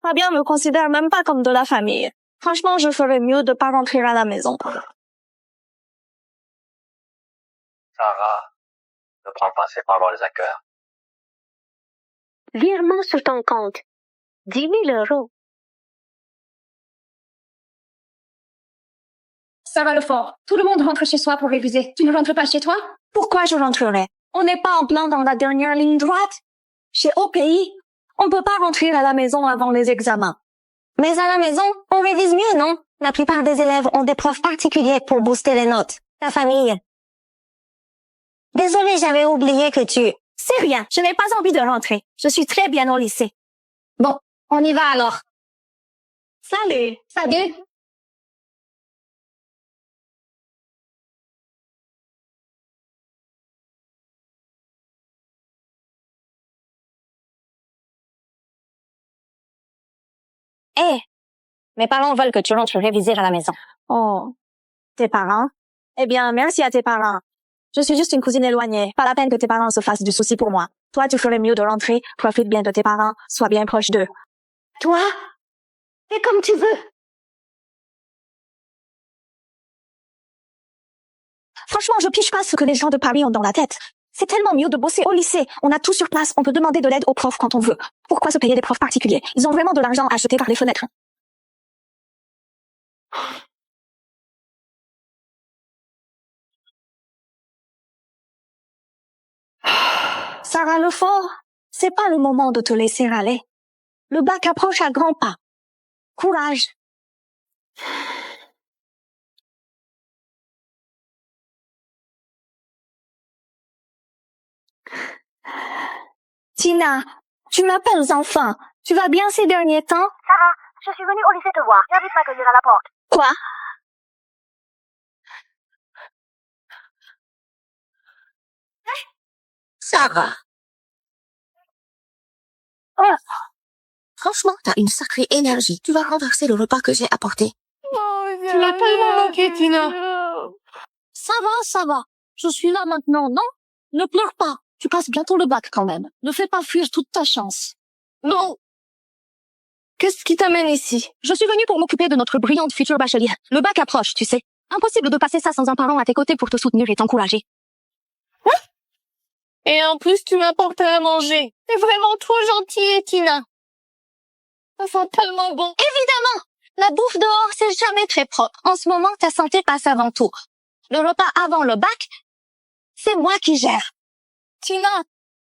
Fabien me considère même pas comme de la famille. Franchement, je ferais mieux de pas rentrer à la maison. Sarah, ne prends pas ces paroles à cœur. Virement sur ton compte. 10 000 €. Sarah Lefort, tout le monde rentre chez soi pour réviser. Tu ne rentres pas chez toi? Pourquoi je rentrerais? On n'est pas en plein dans la dernière ligne droite. Chez OPI, on peut pas rentrer à la maison avant les examens. Mais à la maison, on révise mieux, non? La plupart des élèves ont des profs particuliers pour booster les notes. Ta famille. Désolée, j'avais oublié que tu... C'est rien, je n'ai pas envie de rentrer. Je suis très bien au lycée. Bon, on y va alors. Salut. Salut. Hé, mes parents veulent que tu rentres réviser à la maison. Oh, tes parents? Eh bien, merci à tes parents. Je suis juste une cousine éloignée. Pas la peine que tes parents se fassent du souci pour moi. Toi, tu ferais mieux de rentrer, profite bien de tes parents, sois bien proche d'eux. Toi, fais comme tu veux. Franchement, je piche pas ce que les gens de Paris ont dans la tête. C'est tellement mieux de bosser au lycée. On a tout sur place, on peut demander de l'aide aux profs quand on veut. Pourquoi se payer des profs particuliers? Ils ont vraiment de l'argent à jeter par les fenêtres. Sarah Lefort, c'est pas le moment de te laisser aller. Le bac approche à grands pas. Courage. Tina, tu m'appelles enfin. Tu vas bien ces derniers temps? Sarah, je suis venue au lycée te voir. N'hésite pas à accueillir à la porte. Quoi? Sarah. Oh. Franchement, t'as une sacrée énergie. Tu vas renverser le repas que j'ai apporté. Tu l'as tellement manqué, Tina. Ça va. Je suis là maintenant, non? Ne pleure pas. Tu passes bientôt le bac quand même. Ne fais pas fuir toute ta chance. Non. Qu'est-ce qui t'amène ici? Je suis venue pour m'occuper de notre brillante future bachelière. Le bac approche, tu sais. Impossible de passer ça sans un parent à tes côtés pour te soutenir et t'encourager. Et en plus, tu m'apportes à manger. T'es vraiment trop gentille, Tina. Ça sent tellement bon. Évidemment! La bouffe dehors, c'est jamais très propre. En ce moment, ta santé passe avant tout. Le repas avant le bac, c'est moi qui gère. Tina,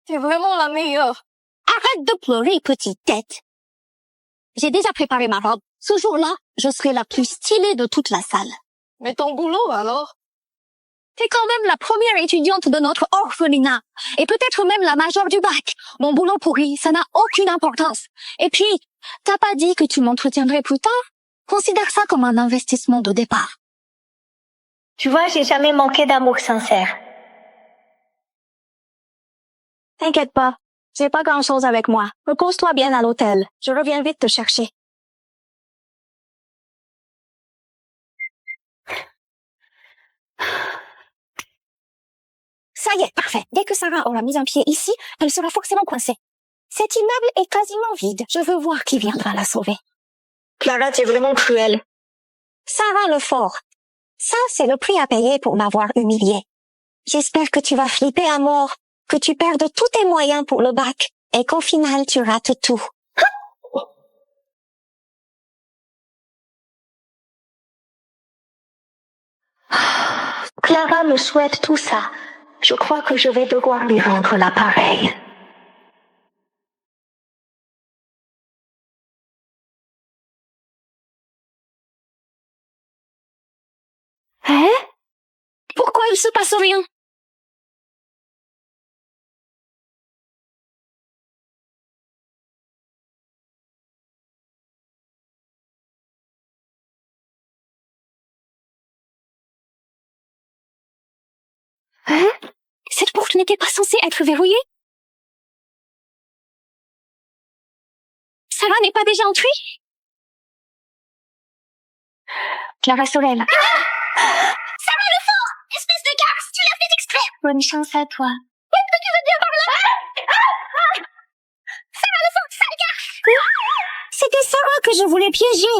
t'es vraiment la meilleure. Arrête de pleurer, petite tête. J'ai déjà préparé ma robe. Ce jour-là, je serai la plus stylée de toute la salle. Mais ton boulot, alors? T'es quand même la première étudiante de notre orphelinat. Et peut-être même la majeure du bac. Mon boulot pourri, ça n'a aucune importance. Et puis, t'as pas dit que tu m'entretiendrais plus tard? Considère ça comme un investissement de départ. Tu vois, j'ai jamais manqué d'amour sincère. T'inquiète pas. J'ai pas grand-chose avec moi. Repose-toi bien à l'hôtel. Je reviens vite te chercher. Ça y est, parfait. Dès que Sarah aura mis un pied ici, elle sera forcément coincée. Cet immeuble est quasiment vide. Je veux voir qui viendra la sauver. Clara, t'es vraiment cruelle. Sarah Lefort. Ça, c'est le prix à payer pour m'avoir humiliée. J'espère que tu vas flipper à mort, que tu perdes tous tes moyens pour le bac, et qu'au final, tu rates tout. Clara me souhaite tout ça. Je crois que je vais devoir lui rendre l'appareil. Hein? Pourquoi il se passe rien? Hein? Cette porte n'était pas censée être verrouillée? Sarah n'est pas déjà entrée? Clara Sorel. Sarah Lefort! Espèce de garce, tu l'as fait exprès! Bonne chance à toi. Qu'est-ce que tu veux dire par là? Sarah Lefort, sale garce! C'était Sarah que je voulais piéger!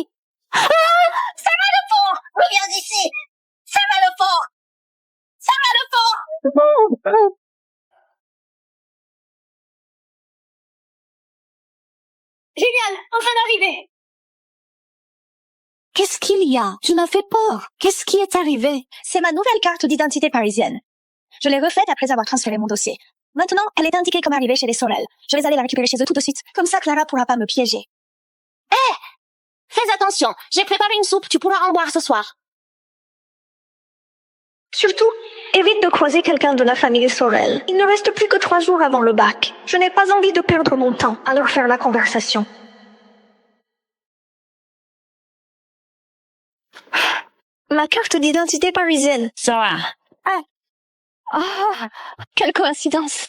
Sarah Lefort! Reviens ici! Sarah Lefort! Sarah Lefort! Génial, enfin d'arriver. Qu'est-ce qu'il y a? Tu m'as fait peur. Qu'est-ce qui est arrivé? C'est ma nouvelle carte d'identité parisienne. Je l'ai refaite après avoir transféré mon dossier. Maintenant, elle est indiquée comme arrivée chez les Sorel. Je vais aller la récupérer chez eux tout de suite. Comme ça, Clara pourra pas me piéger. Fais attention. J'ai préparé une soupe. Tu pourras en boire ce soir. Surtout, évite de croiser quelqu'un de la famille Sorel. Il ne reste plus que 3 jours avant le bac. Je n'ai pas envie de perdre mon temps à leur faire la conversation. Ma carte d'identité parisienne. Sarah, Quelle coïncidence.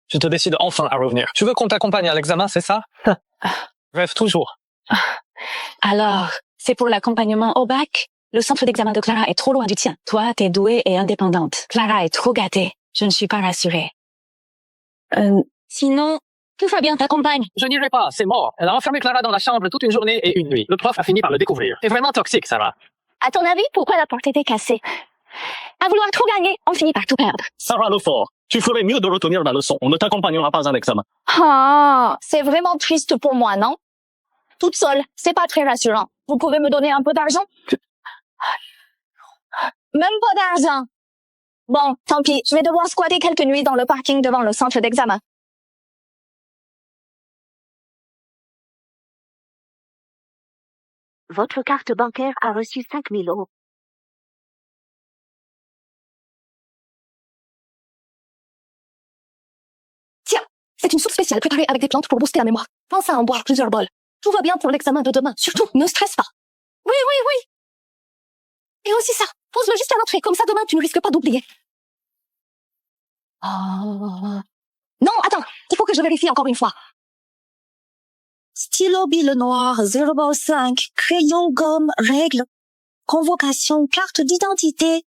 Je te décide enfin à revenir. Tu veux qu'on t'accompagne à l'examen, c'est ça? Rêve toujours. alors, c'est pour l'accompagnement au bac? Le centre d'examen de Clara est trop loin du tien. Toi, t'es douée et indépendante. Clara est trop gâtée. Je ne suis pas rassurée. Sinon, que Fabien t'accompagne. Je n'irai pas, c'est mort. Elle a enfermé Clara dans la chambre toute une journée et une nuit. Le prof a fini par le découvrir. T'es vraiment toxique, Sarah. À ton avis, pourquoi la porte était cassée? À vouloir trop gagner, on finit par tout perdre. Sarah Lefort, tu ferais mieux de retenir la leçon. On ne t'accompagnera pas à l'examen. Ah, c'est vraiment triste pour moi, non? Toute seule, c'est pas très rassurant. Vous pouvez me donner un peu d'argent? Même pas d'argent. Bon, tant pis, je vais devoir squatter quelques nuits dans le parking devant le centre d'examen. Votre carte bancaire a reçu 5 000 euros. Tiens, c'est une soupe spéciale préparée avec des plantes pour booster la mémoire. Pense à en boire plusieurs bols. Tout va bien pour l'examen de demain. Surtout, ne stresse pas. Oui, oui, oui. Et aussi ça, pose-le juste à l'entrée, comme ça demain tu ne risques pas d'oublier. Oh. Non, attends, il faut que je vérifie encore une fois. Stylo bille noir, 0,5, crayon, gomme, règle, convocation, carte d'identité.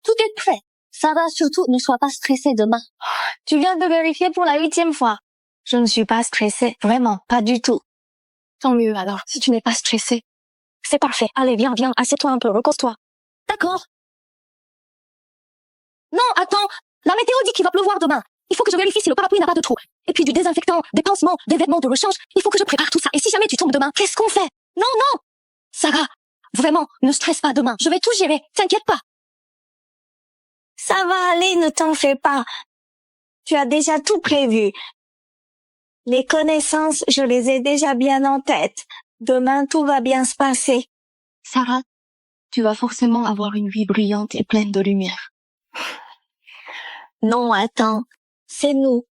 Tout est prêt. Ça va, surtout, ne sois pas stressée demain. Tu viens de vérifier pour la 8e fois. Je ne suis pas stressée, vraiment, pas du tout. Tant mieux alors, si tu n'es pas stressée. C'est parfait. Allez, viens, assieds-toi un peu, repose-toi. D'accord. Non, attends, la météo dit qu'il va pleuvoir demain. Il faut que je vérifie si le parapluie n'a pas de trou. Et puis du désinfectant, des pansements, des vêtements de rechange. Il faut que je prépare tout ça. Et si jamais tu tombes demain, qu'est-ce qu'on fait? Non, non. Sarah, vraiment, ne stresse pas demain. Je vais tout gérer, t'inquiète pas. Ça va aller, ne t'en fais pas. Tu as déjà tout prévu. Les connaissances, je les ai déjà bien en tête. Demain, tout va bien se passer. Sarah, tu vas forcément avoir une vie brillante et pleine de lumière. Non, attends. C'est nous.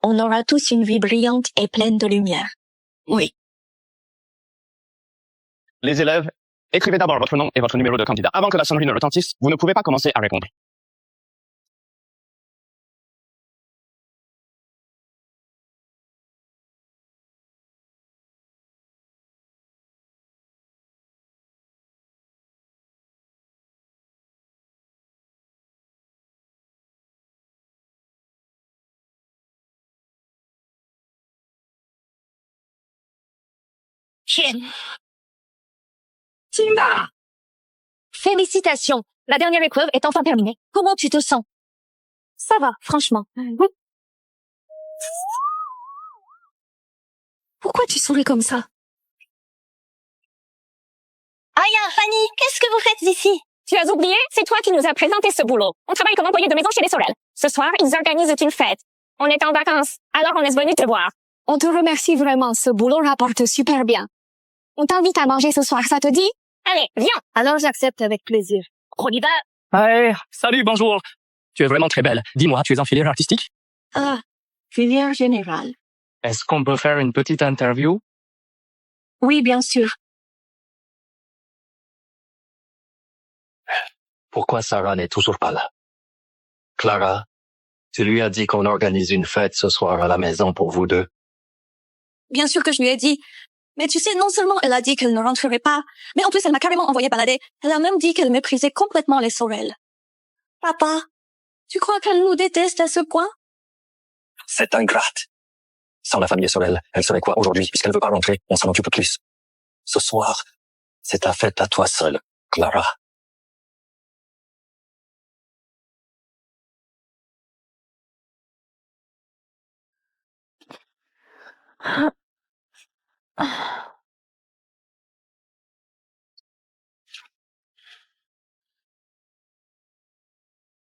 On aura tous une vie brillante et pleine de lumière. Oui. Les élèves, écrivez d'abord votre nom et votre numéro de candidat. Avant que la sonnerie ne retentisse, vous ne pouvez pas commencer à répondre. Tina! Félicitations! La dernière épreuve est enfin terminée. Comment tu te sens? Ça va, franchement. Pourquoi tu souris comme ça? Aya, Fanny, qu'est-ce que vous faites ici? Tu as oublié? C'est toi qui nous as présenté ce boulot. On travaille comme employé de maison chez les Sorel. Ce soir, ils organisent une fête. On est en vacances, alors on est venu te voir. On te remercie vraiment, ce boulot rapporte super bien. On t'invite à manger ce soir, ça te dit? Allez, viens! Alors j'accepte avec plaisir. On y va! Hey, salut, bonjour. Tu es vraiment très belle. Dis-moi, tu es en filière artistique? Ah, filière générale. Est-ce qu'on peut faire une petite interview? Oui, bien sûr. Pourquoi Sarah n'est toujours pas là? Clara, tu lui as dit qu'on organise une fête ce soir à la maison pour vous deux. Bien sûr que je lui ai dit. Mais tu sais, non seulement elle a dit qu'elle ne rentrerait pas, mais en plus elle m'a carrément envoyé balader. Elle a même dit qu'elle méprisait complètement les Sorel. Papa, tu crois qu'elle nous déteste à ce point? C'est ingrate. Sans la famille Sorel, elle serait quoi aujourd'hui puisqu'elle veut pas rentrer? On s'en occupe plus. Ce soir, c'est ta fête à toi seule, Clara.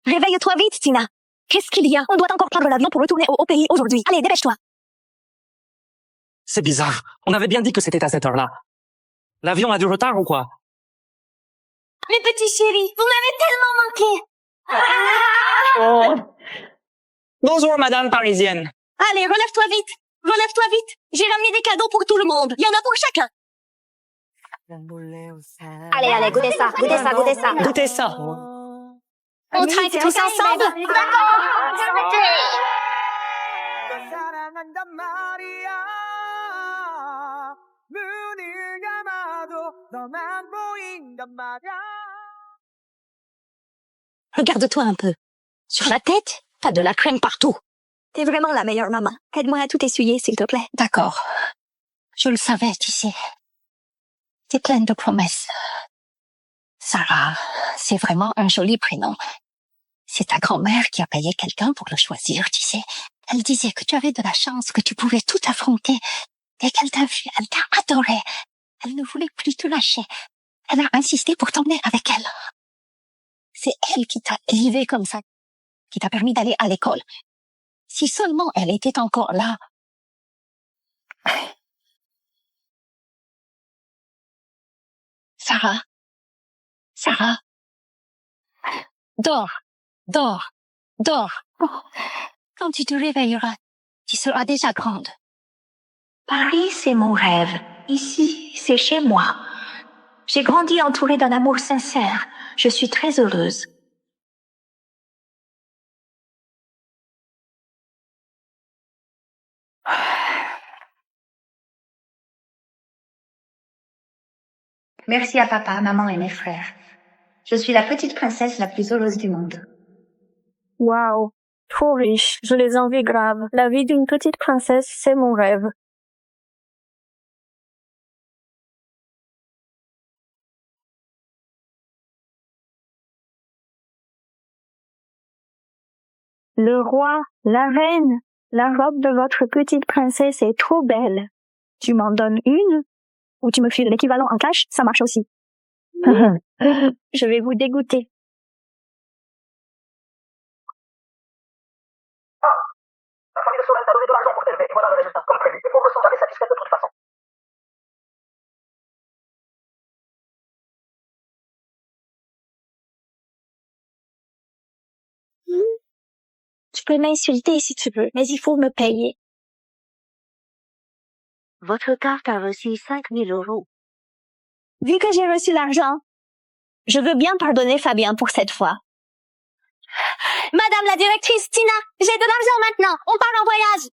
Réveille-toi vite, Tina. Qu'est-ce qu'il y a? On doit encore prendre l'avion pour retourner au pays aujourd'hui. Allez, dépêche-toi. C'est bizarre. On avait bien dit que c'était à cette heure-là. L'avion a du retard ou quoi? Mes petits chéris, vous m'avez tellement manqué. Bonjour, madame parisienne. Allez, relève-toi vite. Relève-toi vite. J'ai ramené des cadeaux pour tout le monde. Il y en a pour chacun. Allez, allez, goûtez ça, goûtez ça, goûtez ça. Goûtez ça. On traite tous ensemble? Regarde-toi un peu. Sur la tête, t'as de la crème partout. T'es vraiment la meilleure maman. Aide-moi à tout essuyer, s'il te plaît. D'accord. Je le savais, tu sais. T'es pleine de promesses. Sarah, c'est vraiment un joli prénom. C'est ta grand-mère qui a payé quelqu'un pour le choisir, tu sais. Elle disait que tu avais de la chance, que tu pouvais tout affronter. Dès qu'elle t'a vu, elle t'a adoré. Elle ne voulait plus te lâcher. Elle a insisté pour t'emmener avec elle. C'est elle qui t'a élevé comme ça, qui t'a permis d'aller à l'école. Si seulement elle était encore là. Sarah. Sarah. Dors. Dors. Dors. Quand tu te réveilleras, tu seras déjà grande. Paris, c'est mon rêve. Ici, c'est chez moi. J'ai grandi entourée d'un amour sincère. Je suis très heureuse. Merci à papa, maman et mes frères. Je suis la petite princesse la plus heureuse du monde. Waouh, trop riche. Je les envie grave. La vie d'une petite princesse, c'est mon rêve. Le roi, la reine, la robe de votre petite princesse est trop belle. Tu m'en donnes une? Ou tu me files l'équivalent en cash, ça marche aussi. Je vais vous dégoûter. La famille de Sorel t'a donné de l'argent pour t'élever. Voilà le résultat. Comme prévu. Les pauvres sont jamais satisfaits de toute façon. Tu peux m'insulter si tu veux, mais il faut me payer. Votre carte a reçu 5 000 €. Vu que j'ai reçu l'argent, je veux bien pardonner Fabien pour cette fois. Madame la directrice, Tina, j'ai de l'argent maintenant. On part en voyage.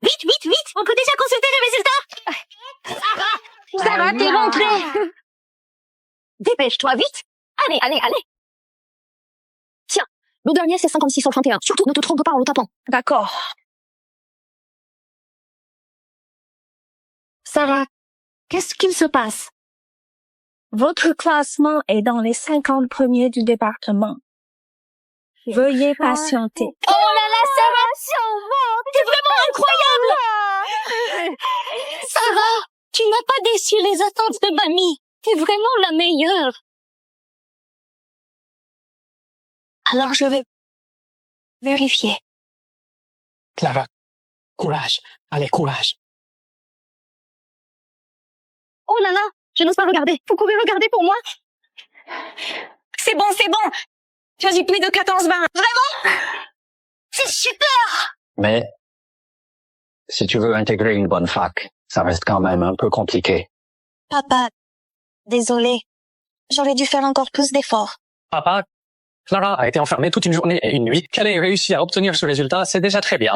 Vite, vite, vite. On peut déjà consulter les résultats. Sarah, t'es rentrée. Dépêche-toi, vite. Allez, allez, allez. Tiens, le dernier, c'est 56 sur 31. Surtout, ne te trompe pas en le tapant. D'accord. Sarah, qu'est-ce qu'il se passe? Votre classement est dans les 50 premiers du département. Veuillez patienter. Oh là là, Sarah! T'es vraiment incroyable! Sarah, tu n'as pas déçu les attentes de mamie. T'es vraiment la meilleure. Alors je vais vérifier. Clara, courage. Allez, courage. Oh là là, je n'ose pas regarder. Vous pouvez regarder pour moi? C'est bon, c'est bon. Tu as eu plus de 14-20. Vraiment? C'est super! Mais si tu veux intégrer une bonne fac, ça reste quand même un peu compliqué. Papa, désolé. J'aurais dû faire encore plus d'efforts. Papa, Clara a été enfermée toute une journée et une nuit. Qu'elle ait réussi à obtenir ce résultat, c'est déjà très bien.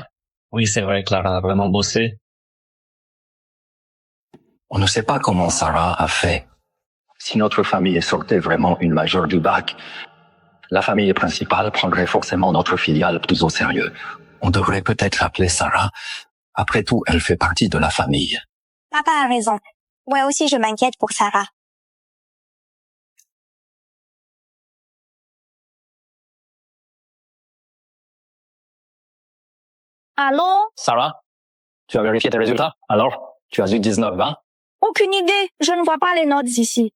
Oui, c'est vrai, Clara a vraiment bossé. On ne sait pas comment Sarah a fait. Si notre famille sortait vraiment une majeure du bac, la famille principale prendrait forcément notre filiale plus au sérieux. On devrait peut-être appeler Sarah. Après tout, elle fait partie de la famille. Papa a raison. Moi aussi, je m'inquiète pour Sarah. Allô? Sarah, tu as vérifié tes résultats? Alors, tu as eu 19-20? Aucune idée. Je ne vois pas les notes ici.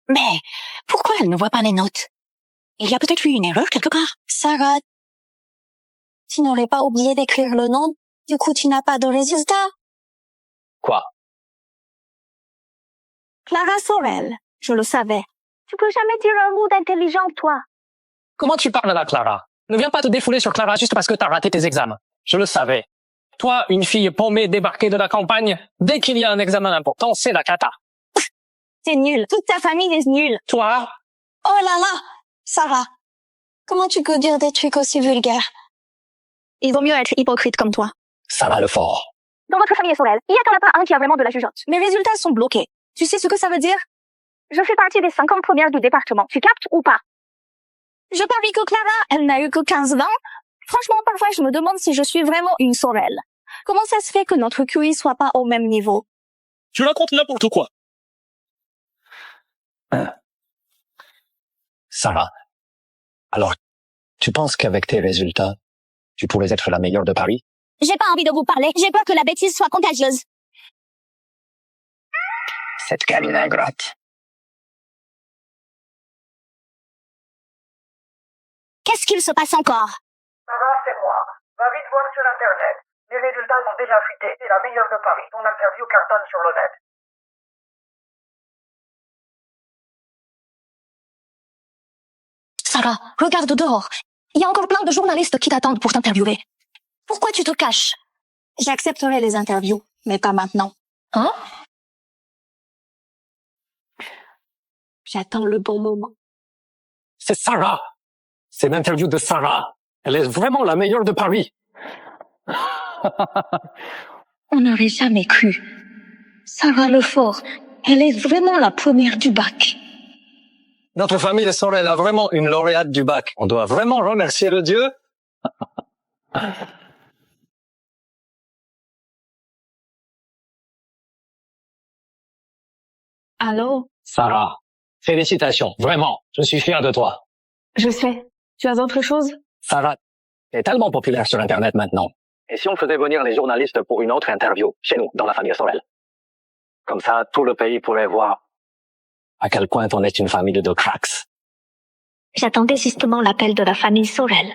Mais pourquoi elle ne voit pas les notes? Il y a peut-être eu une erreur quelque part. Sarah, tu n'aurais pas oublié d'écrire le nom? Du coup, tu n'as pas de résultat? Quoi? Clara Sorel. Je le savais. Tu peux jamais dire un mot d'intelligent, toi. Comment tu parles là, Clara? Ne viens pas te défouler sur Clara juste parce que t'as raté tes examens. Je le savais. Toi, une fille paumée débarquée de la campagne, dès qu'il y a un examen important, c'est la cata. C'est nul. Toute ta famille est nulle. Toi? Oh là là! Sarah, comment tu peux dire des trucs aussi vulgaires? Il vaut mieux être hypocrite comme toi. Ça va le fort. Dans votre famille Sorel, il y a quand même pas un qui a vraiment de la jugeote. Mes résultats sont bloqués. Tu sais ce que ça veut dire? Je fais partie des 50 premières du département. Tu captes ou pas? Je parie que Clara, elle n'a eu que 15 ans. Franchement, parfois, je me demande si je suis vraiment une Sorel. Comment ça se fait que notre QI soit pas au même niveau? Tu racontes n'importe quoi. Sarah, alors, tu penses qu'avec tes résultats, tu pourrais être la meilleure de Paris? J'ai pas envie de vous parler. J'ai peur que la bêtise soit contagieuse. Cette gamine ingrate. Qu'est-ce qu'il se passe encore? Sarah, c'est moi. Va vite voir sur Internet. Les résultats ont déjà fuité. C'est la meilleure de Paris. Ton interview cartonne sur le net. Sarah, regarde dehors. Il y a encore plein de journalistes qui t'attendent pour t'interviewer. Pourquoi tu te caches? J'accepterai les interviews, mais pas maintenant. Hein? J'attends le bon moment. C'est Sarah. C'est l'interview de Sarah. Elle est vraiment la meilleure de Paris. On n'aurait jamais cru. Sarah Lefort, elle est vraiment la première du bac. Notre famille Sorel a vraiment une lauréate du bac. On doit vraiment remercier le Dieu. Allô? Sarah, félicitations. Vraiment, je suis fier de toi. Je sais. Tu as autre chose? Sarah, t'es tellement populaire sur Internet maintenant. Et si on faisait venir les journalistes pour une autre interview, chez nous, dans la famille Sorel? Comme ça, tout le pays pourrait voir à quel point on est une famille de cracks. J'attendais justement l'appel de la famille Sorel.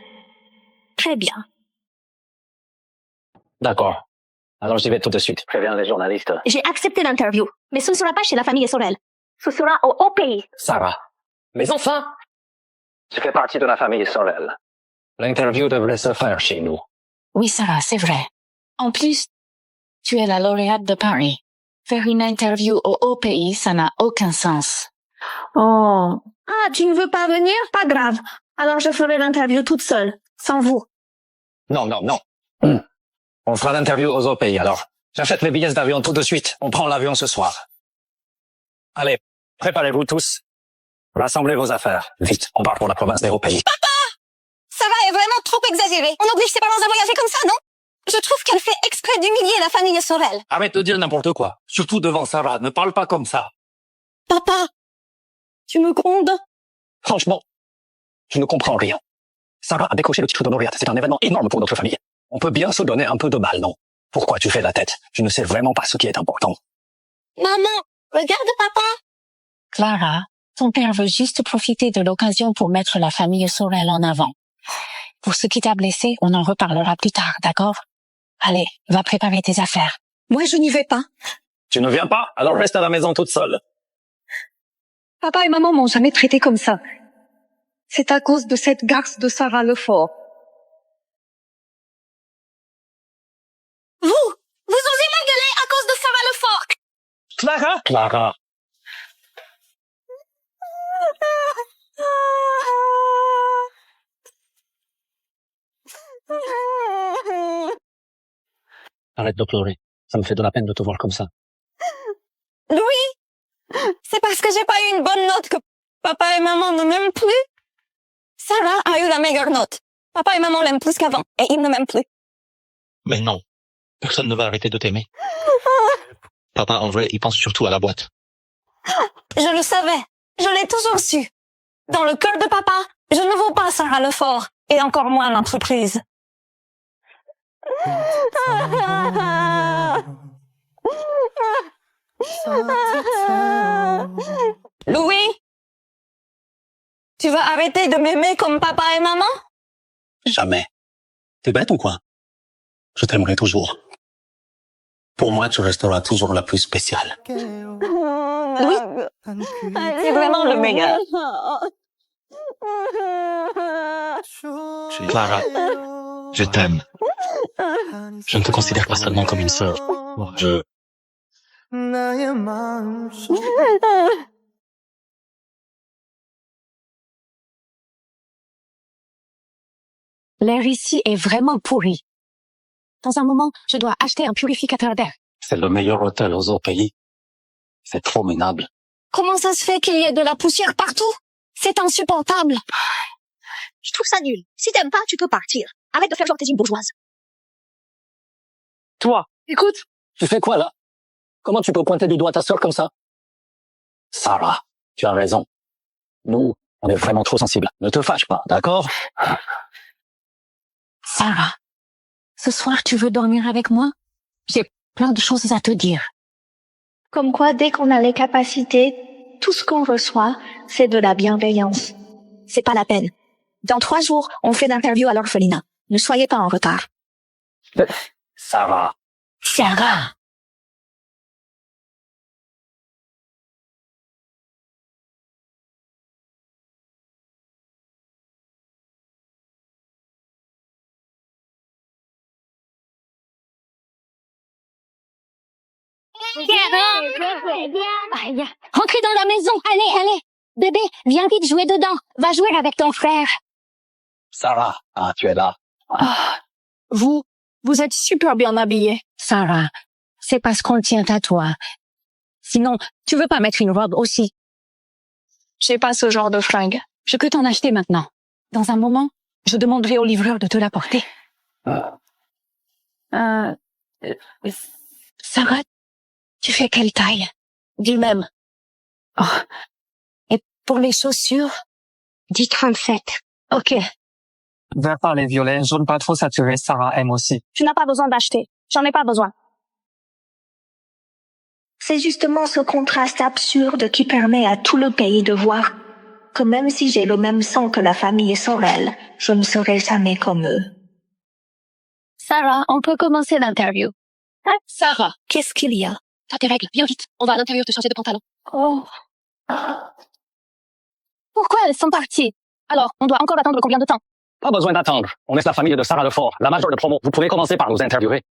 Très bien. D'accord. Alors j'y vais tout de suite. Préviens les journalistes. J'ai accepté l'interview, mais ce ne sera pas chez la famille Sorel. Ce sera au pays. Sarah. Mais enfin! Je fais partie de la famille Sorel. L'interview devrait se faire chez nous. Oui, Sarah, c'est vrai. En plus, tu es la lauréate de Paris. Faire une interview au haut pays, ça n'a aucun sens. Oh. Ah, tu ne veux pas venir? Pas grave. Alors je ferai l'interview toute seule, sans vous. Non. On fera l'interview aux autres pays, alors. J'achète les billets d'avion tout de suite. On prend l'avion ce soir. Allez, préparez-vous tous. Rassemblez vos affaires. Vite, on part pour la province des hauts pays. Sarah est vraiment trop exagérée. On oblige ses parents à voyager comme ça, non? Je trouve qu'elle fait exprès d'humilier la famille Sorel. Arrête de dire n'importe quoi. Surtout devant Sarah. Ne parle pas comme ça. Papa, tu me grondes? Franchement, je ne comprends rien. Sarah a décroché le titre de lauréate. C'est un événement énorme pour notre famille. On peut bien se donner un peu de mal, non? Pourquoi tu fais la tête? Tu ne sais vraiment pas ce qui est important. Maman, regarde papa. Clara, ton père veut juste profiter de l'occasion pour mettre la famille Sorel en avant. Pour ce qui t'a blessé, on en reparlera plus tard, d'accord? Allez, va préparer tes affaires. Moi, je n'y vais pas. Tu ne viens pas? Alors reste à la maison toute seule. Papa et maman m'ont jamais traité comme ça. C'est à cause de cette garce de Sarah Lefort. Vous osez m'engueuler à cause de Sarah Lefort. Clara! Arrête de pleurer. Ça me fait de la peine de te voir comme ça. Louis, c'est parce que j'ai pas eu une bonne note que papa et maman ne m'aiment plus. Sarah a eu la meilleure note. Papa et maman l'aiment plus qu'avant et ils ne m'aiment plus. Mais non. Personne ne va arrêter de t'aimer. Papa, en vrai, il pense surtout à la boîte. Je le savais. Je l'ai toujours su. Dans le cœur de papa, je ne vaux pas Sarah Lefort et encore moins l'entreprise. Louis, tu vas arrêter de m'aimer comme papa et maman? Jamais. T'es bête ou quoi? Je t'aimerai toujours. Pour moi, tu resteras toujours la plus spéciale. Louis, c'est vraiment le meilleur. Clara, je t'aime. Je ne te considère pas seulement comme une sœur. L'air ici est vraiment pourri. Dans un moment, je dois acheter un purificateur d'air. C'est le meilleur hôtel aux autres pays. C'est trop minable. Comment ça se fait qu'il y ait de la poussière partout? C'est insupportable. Je trouve ça nul. Si t'aimes pas, tu peux partir. Arrête de faire genre t'es une bourgeoise. Toi, écoute, tu fais quoi là? Comment tu peux pointer du doigt ta sœur comme ça? Sarah, tu as raison. Nous, on est vraiment trop sensibles. Ne te fâche pas, d'accord? Sarah, ce soir, tu veux dormir avec moi? J'ai plein de choses à te dire. Comme quoi, dès qu'on a les capacités, tout ce qu'on reçoit, c'est de la bienveillance. C'est pas la peine. Dans 3 jours, on fait l'interview à l'orphelinat. Ne soyez pas en retard. Sarah. Sarah. Rentrez dans la maison. Allez, allez. Bébé, viens vite jouer dedans. Va jouer avec ton frère. Sarah, ah, tu es là. Ah, vous êtes super bien habillée. Sarah, c'est parce qu'on tient à toi. Sinon, tu veux pas mettre une robe aussi? J'ai pas ce genre de fringue. Je peux t'en acheter maintenant. Dans un moment, je demanderai au livreur de te l'apporter. Sarah, tu fais quelle taille? Du même. Oh. Et pour les chaussures? Dis 37. Ok. Vert par les violets, jaune pas trop saturé, Sarah aime aussi. Tu n'as pas besoin d'acheter. J'en ai pas besoin. C'est justement ce contraste absurde qui permet à tout le pays de voir que même si j'ai le même sang que la famille Sorel, je ne serai jamais comme eux. Sarah, on peut commencer l'interview. Sarah, qu'est-ce qu'il y a? T'as tes règles. Viens vite. On va à l'intérieur te changer de pantalon. Oh. Pourquoi elles sont parties? Alors, on doit encore attendre combien de temps? Pas besoin d'attendre. On est la famille de Sarah Lefort, la majeure de promo. Vous pouvez commencer par nous interviewer.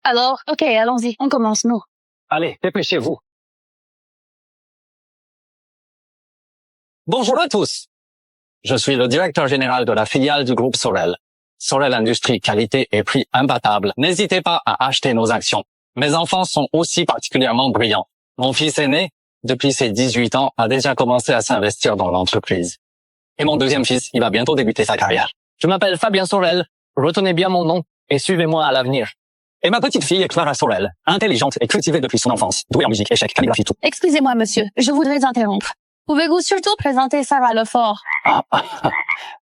Alors, ok, allons-y. On commence, nous. Allez, dépêchez-vous. Bonjour à tous. Je suis le directeur général de la filiale du groupe Sorel. Sorel Industrie, qualité et prix imbattable. N'hésitez pas à acheter nos actions. Mes enfants sont aussi particulièrement brillants. Mon fils aîné, depuis ses 18 ans, a déjà commencé à s'investir dans l'entreprise. Et mon deuxième fils, il va bientôt débuter sa carrière. Je m'appelle Fabien Sorel. Retenez bien mon nom et suivez-moi à l'avenir. Et ma petite fille est Clara Sorel, intelligente et cultivée depuis son enfance, douée en musique, échecs, calligraphie, tout. Excusez-moi, monsieur. Je voudrais interrompre. Pouvez-vous surtout présenter Sarah Lefort?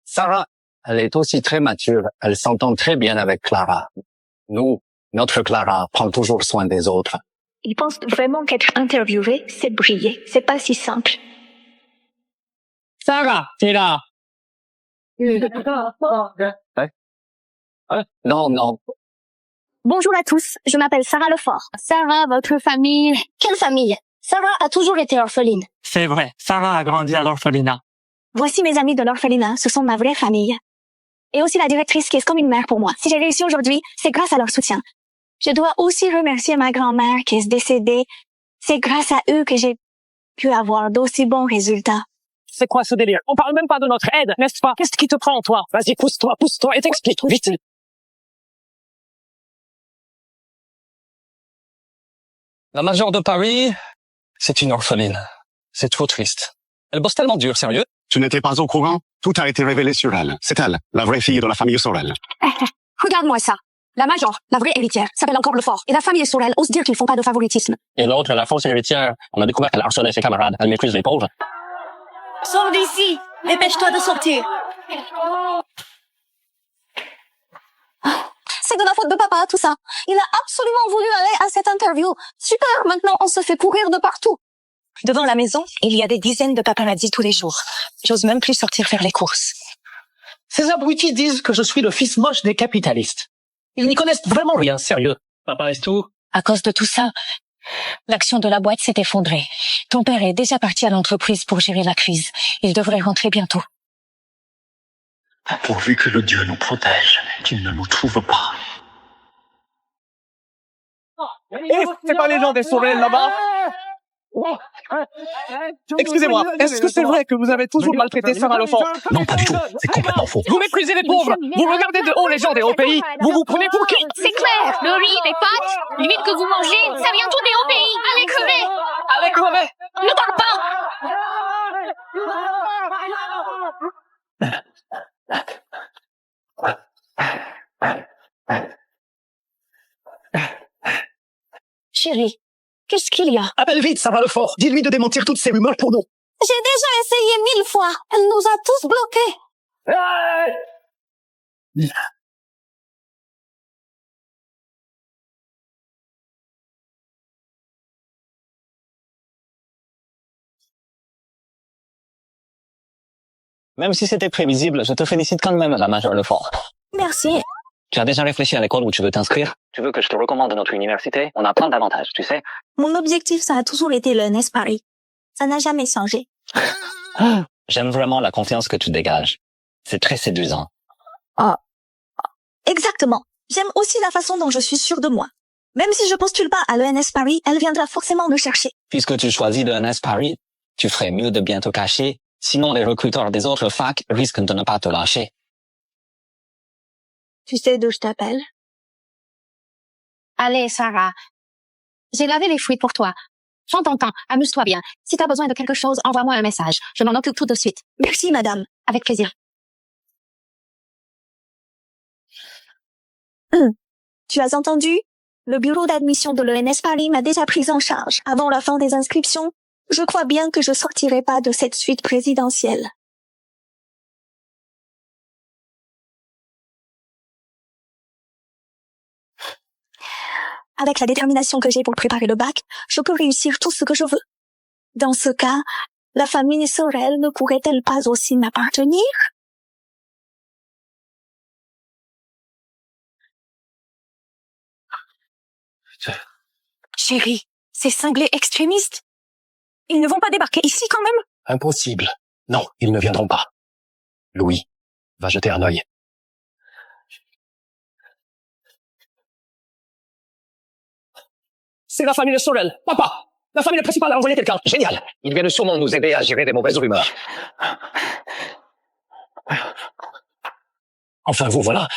Sarah, elle est aussi très mature. Elle s'entend très bien avec Clara. Nous, notre Clara prend toujours soin des autres. Ils pensent vraiment qu'être interviewé, c'est briller. C'est pas si simple. Sarah, t'es là. Non. Bonjour à tous, je m'appelle Sarah Lefort. Sarah, votre famille... Quelle famille? Sarah a toujours été orpheline. C'est vrai, Sarah a grandi à l'orphelinat. Voici mes amis de l'orphelinat, ce sont ma vraie famille. Et aussi la directrice qui est comme une mère pour moi. Si j'ai réussi aujourd'hui, c'est grâce à leur soutien. Je dois aussi remercier ma grand-mère qui est décédée. C'est grâce à eux que j'ai pu avoir d'aussi bons résultats. C'est quoi ce délire? On parle même pas de notre aide, n'est-ce pas? Qu'est-ce qui te prend, toi? Vas-y, pousse-toi et t'explique, vite. La majeure de Paris, c'est une orpheline. C'est trop triste. Elle bosse tellement dur, sérieux. Tu n'étais pas au courant? Tout a été révélé sur elle. C'est elle, la vraie fille de la famille Sorel. Regarde-moi ça. La major, la vraie héritière, s'appelle encore Lefort. Et la famille Sorel ose dire qu'ils font pas de favoritisme. Et l'autre, la fausse héritière, on a découvert qu'elle harcelait ses camarades. Elle méprise les pauvres. Sors d'ici! Dépêche-toi de sortir! C'est de la faute de papa, tout ça. Il a absolument voulu aller à cette interview. Super, maintenant on se fait courir de partout. Devant la maison, il y a des dizaines de paparazzis tous les jours. J'ose même plus sortir faire les courses. Ces abrutis disent que je suis le fils moche des capitalistes. Ils n'y connaissent vraiment rien, sérieux. Papa est tout. À cause de tout ça, l'action de la boîte s'est effondrée. Ton père est déjà parti à l'entreprise pour gérer la crise. Il devrait rentrer bientôt. Pourvu que le Dieu nous protège, qu'il ne nous trouve pas. Et c'est pas les gens des Sorel là-bas? Excusez-moi, est-ce que c'est vrai que vous avez toujours maltraité Sarah Lefort? Non, pas du tout. C'est complètement faux. Vous méprisez les pauvres. Vous regardez de haut les gens des hauts pays. Vous vous prenez pour qui? C'est clair, le riz, les pâtes, l'huile que vous mangez, ça vient tout des hauts pays. Allez crever! Allez crever! Ne parle pas! Chérie, qu'est-ce qu'il y a? Appelle vite Sarah Lefort. Dis-lui de démentir toutes ces rumeurs pour nous. J'ai déjà essayé 1000 fois. Elle nous a tous bloqués. Même si c'était prévisible, je te félicite quand même, la majeure Lefort. Merci. Tu as déjà réfléchi à l'école où tu veux t'inscrire? Tu veux que je te recommande notre université? On a plein d'avantages, tu sais. Mon objectif, ça a toujours été le NS Paris. Ça n'a jamais changé. J'aime vraiment la confiance que tu dégages. C'est très séduisant. Ah, exactement. J'aime aussi la façon dont je suis sûre de moi. Même si je postule pas à l'ENS Paris, elle viendra forcément me chercher. Puisque tu choisis le NS Paris, tu ferais mieux de bien te cacher, sinon les recruteurs des autres facs risquent de ne pas te lâcher. Tu sais d'où je t'appelle? Allez, Sarah. J'ai lavé les fruits pour toi. Prends ton temps, amuse-toi bien. Si t'as besoin de quelque chose, envoie-moi un message. Je m'en occupe tout de suite. Merci, madame. Avec plaisir. Tu as entendu? Le bureau d'admission de l'ENS Paris m'a déjà prise en charge. Avant la fin des inscriptions, je crois bien que je sortirai pas de cette suite présidentielle. Avec la détermination que j'ai pour préparer le bac, je peux réussir tout ce que je veux. Dans ce cas, la famille Sorel ne pourrait-elle pas aussi m'appartenir? Chérie, ces cinglés extrémistes, ils ne vont pas débarquer ici quand même? Impossible. Non, ils ne viendront pas. Louis, va jeter un œil. C'est la famille Sorel. Papa, la famille principale a envoyé quelqu'un. Génial. Ils viennent sûrement nous aider à gérer des mauvaises rumeurs. Enfin, vous voilà.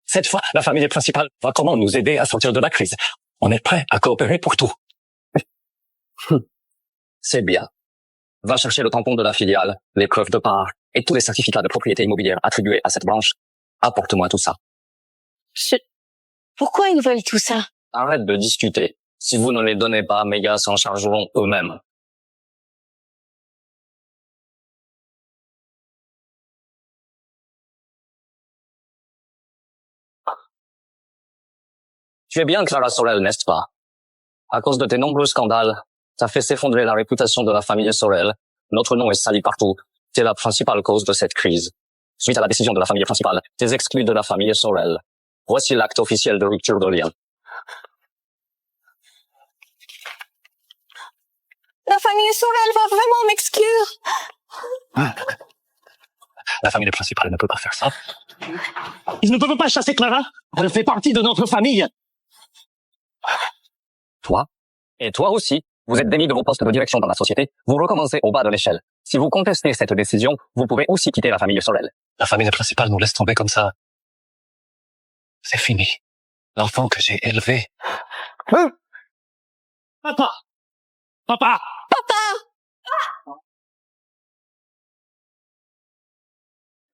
Cette fois, la famille principale va comment nous aider à sortir de la crise. On est prêt à coopérer pour tout. C'est bien. Va chercher le tampon de la filiale, les preuves de part et tous les certificats de propriété immobilière attribués à cette branche. Apporte-moi tout ça. Pourquoi ils veulent tout ça? Arrête de discuter. Si vous ne les donnez pas, mes gars s'en chargeront eux-mêmes. Tu es bien Clara Sorel, n'est-ce pas? À cause de tes nombreux scandales, t'as fait s'effondrer la réputation de la famille Sorel. Notre nom est sali partout. T'es la principale cause de cette crise. Suite à la décision de la famille principale, t'es exclu de la famille Sorel. Voici l'acte officiel de rupture de lien. La famille Sorel va vraiment m'exclure. La famille principale ne peut pas faire ça. Ils ne peuvent pas chasser Clara. Elle fait partie de notre famille. Toi, et toi aussi, vous êtes démis de vos postes de direction dans la société. Vous recommencez au bas de l'échelle. Si vous contestez cette décision, vous pouvez aussi quitter la famille Sorel. La famille principale nous laisse tomber comme ça. C'est fini. L'enfant que j'ai élevé. Papa! Papa!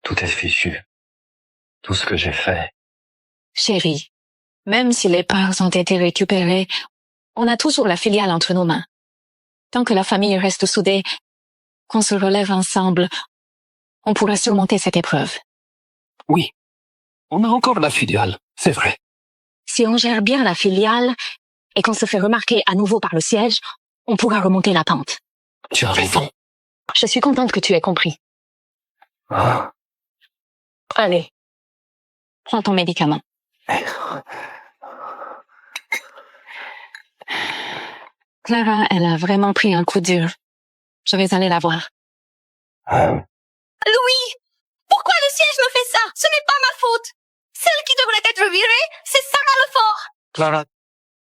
Tout est fichu. Tout ce que j'ai fait. Chérie, même si les parts ont été récupérées, on a toujours la filiale entre nos mains. Tant que la famille reste soudée, qu'on se relève ensemble, on pourra surmonter cette épreuve. Oui. On a encore la filiale, c'est vrai. Si on gère bien la filiale et qu'on se fait remarquer à nouveau par le siège, on pourra remonter la pente. Tu as raison. Je suis contente que tu aies compris. Ah. Allez, prends ton médicament. Clara, elle a vraiment pris un coup dur. Je vais aller la voir. Louis, pourquoi le siège me fait ça? Ce n'est pas ma faute. Celle qui devrait être virée, c'est Sarah Lefort. Clara,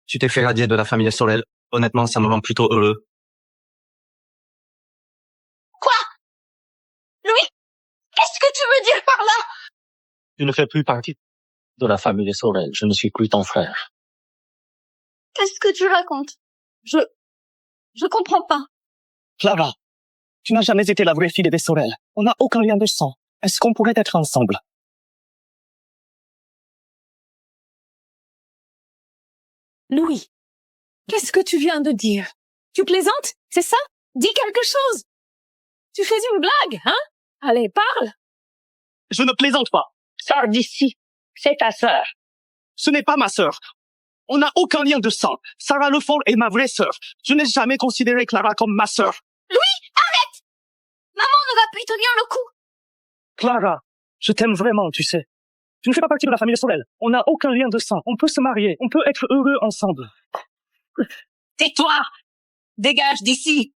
tu t'es fait radier de la famille Sorel. Honnêtement, ça me rend plutôt heureux. Quoi? Louis, qu'est-ce que tu veux dire par là? Tu ne fais plus partie de la famille Sorel. Je ne suis plus ton frère. Qu'est-ce que tu racontes? Je comprends pas. Clara, tu n'as jamais été la vraie fille des Sorel. On n'a aucun lien de sang. Est-ce qu'on pourrait être ensemble? Louis, qu'est-ce que tu viens de dire? Tu plaisantes? C'est ça? Dis quelque chose. Tu fais une blague, hein? Allez, parle. Je ne plaisante pas. Sors d'ici. C'est ta sœur. Ce n'est pas ma sœur. On n'a aucun lien de sang. Sarah Lefort est ma vraie sœur. Je n'ai jamais considéré Clara comme ma sœur. Louis, arrête! Maman ne va plus tenir le coup. Clara, je t'aime vraiment, tu sais. Tu ne fais pas partie de la famille Sorel. On n'a aucun lien de sang. On peut se marier. On peut être heureux ensemble. Tais-toi! Dégage d'ici!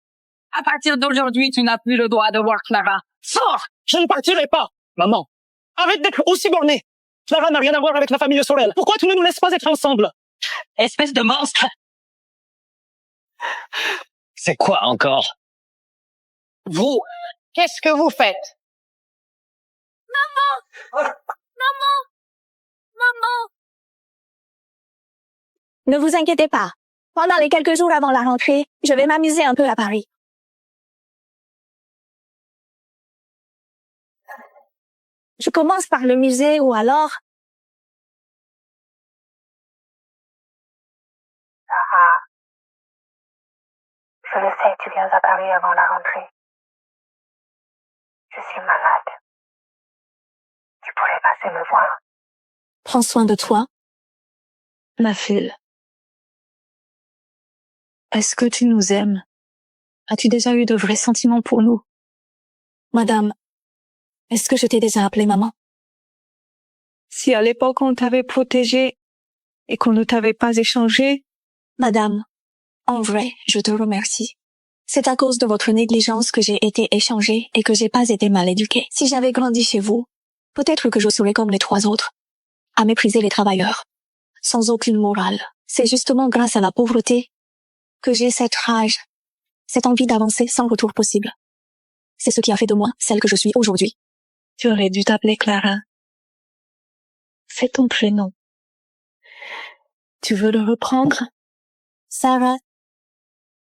À partir d'aujourd'hui, tu n'as plus le droit de voir Clara. Sors! Je ne partirai pas, maman. Arrête d'être aussi bornée. Clara n'a rien à voir avec la famille Sorel. Pourquoi tu ne nous laisses pas être ensemble? Espèce de monstre! C'est quoi encore? Vous, qu'est-ce que vous faites? Ne vous inquiétez pas. Pendant les quelques jours avant la rentrée, je vais m'amuser un peu à Paris. Je commence par le musée ou alors... Sarah, je le sais, tu viens à Paris avant la rentrée. Je suis malade. Tu pourrais passer me voir. Prends soin de toi, ma fille. Est-ce que tu nous aimes? As-tu déjà eu de vrais sentiments pour nous? Madame, est-ce que je t'ai déjà appelée maman? Si à l'époque on t'avait protégée et qu'on ne t'avait pas échangé... Madame, en vrai, je te remercie. C'est à cause de votre négligence que j'ai été échangée et que j'ai pas été mal éduquée. Si j'avais grandi chez vous, peut-être que je serais comme les 3 autres, à mépriser les travailleurs, sans aucune morale. C'est justement grâce à la pauvreté que j'ai cette rage, cette envie d'avancer sans retour possible. C'est ce qui a fait de moi celle que je suis aujourd'hui. Tu aurais dû t'appeler Clara. C'est ton prénom. Tu veux le reprendre? Sarah,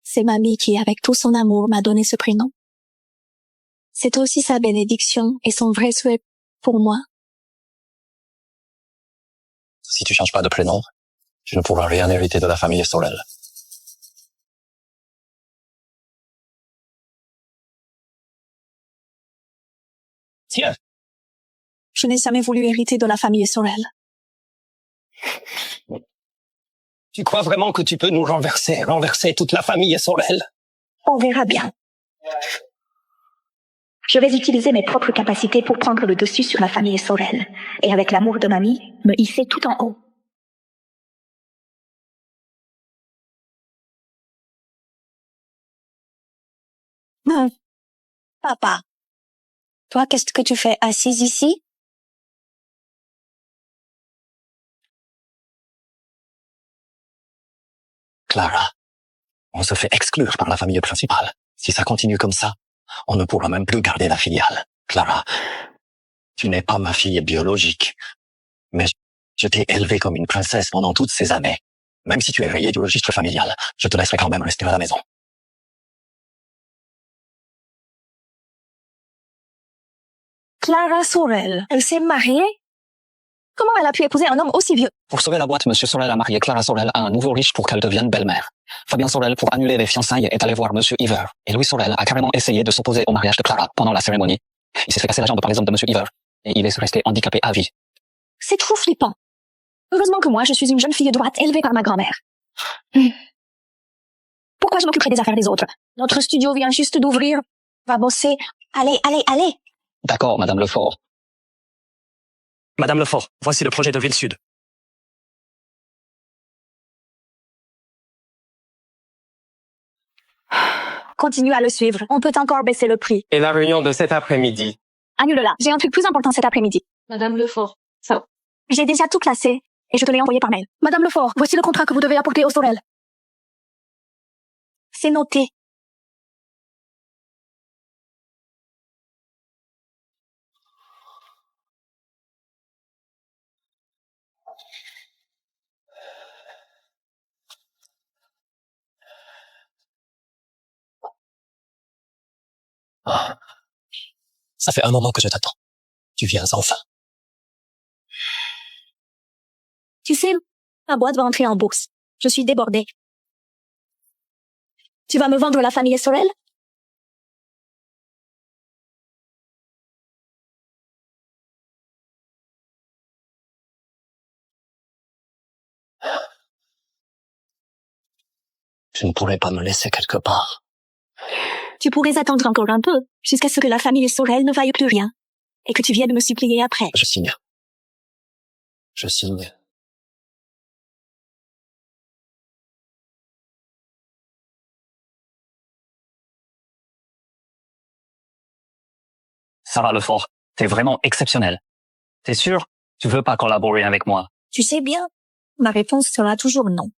c'est mamie qui, avec tout son amour, m'a donné ce prénom. C'est aussi sa bénédiction et son vrai souhait pour moi. Si tu changes pas de prénom, tu ne pourras rien hériter de la famille Sorel. Tiens, Je n'ai jamais voulu hériter de la famille Sorel. tu crois vraiment que tu peux nous renverser toute la famille Sorel? On verra bien. Je vais utiliser mes propres capacités pour prendre le dessus sur la famille Sorel. Et avec l'amour de mamie, me hisser tout en haut. Papa, toi, qu'est-ce que tu fais assise ici? Clara, on se fait exclure par la famille principale. Si ça continue comme ça, on ne pourra même plus garder la filiale. Clara, tu n'es pas ma fille biologique, mais je t'ai élevée comme une princesse pendant toutes ces années. Même si tu es rayée du registre familial, je te laisserai quand même rester à la maison. Clara Sorel, elle s'est mariée? Comment elle a pu épouser un homme aussi vieux? Pour sauver la boîte, Monsieur Sorel a marié Clara Sorel à un nouveau riche pour qu'elle devienne belle-mère. Fabien Sorel, pour annuler les fiançailles, est allé voir Monsieur Iver. Et Louis Sorel a carrément essayé de s'opposer au mariage de Clara pendant la cérémonie. Il s'est fait casser la jambe par les hommes de Monsieur Iver. Et il est resté handicapé à vie. C'est trop flippant. Heureusement que moi, je suis une jeune fille droite élevée par ma grand-mère. Pourquoi je m'occuperai des affaires des autres? Notre studio vient juste d'ouvrir. Va bosser. Allez, allez, allez. D'accord, Madame Lefort. Madame Lefort, voici le projet de Ville Sud. Continue à le suivre. On peut encore baisser le prix. Et la réunion de cet après-midi? Annule-la. J'ai un truc plus important cet après-midi. Madame Lefort, ça. J'ai déjà tout classé et je te l'ai envoyé par mail. Madame Lefort, voici le contrat que vous devez apporter au Sorel. C'est noté. Ah. Ça fait un moment que je t'attends. Tu viens enfin. Tu sais, ma boîte va entrer en bourse. Je suis débordée. Tu vas me vendre la famille Sorel? Je ne pourrais pas me laisser quelque part. Tu pourrais attendre encore un peu, jusqu'à ce que la famille Sorel ne vaille plus rien. et que tu viennes me supplier après. Je signe. Je signe. Sarah Lefort, t'es vraiment exceptionnelle. T'es sûr? Tu veux pas collaborer avec moi? Tu sais bien, ma réponse sera toujours non.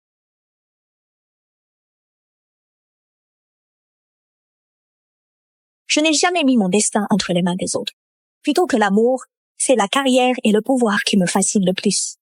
Je n'ai jamais mis mon destin entre les mains des autres. Plutôt que l'amour, c'est la carrière et le pouvoir qui me fascinent le plus.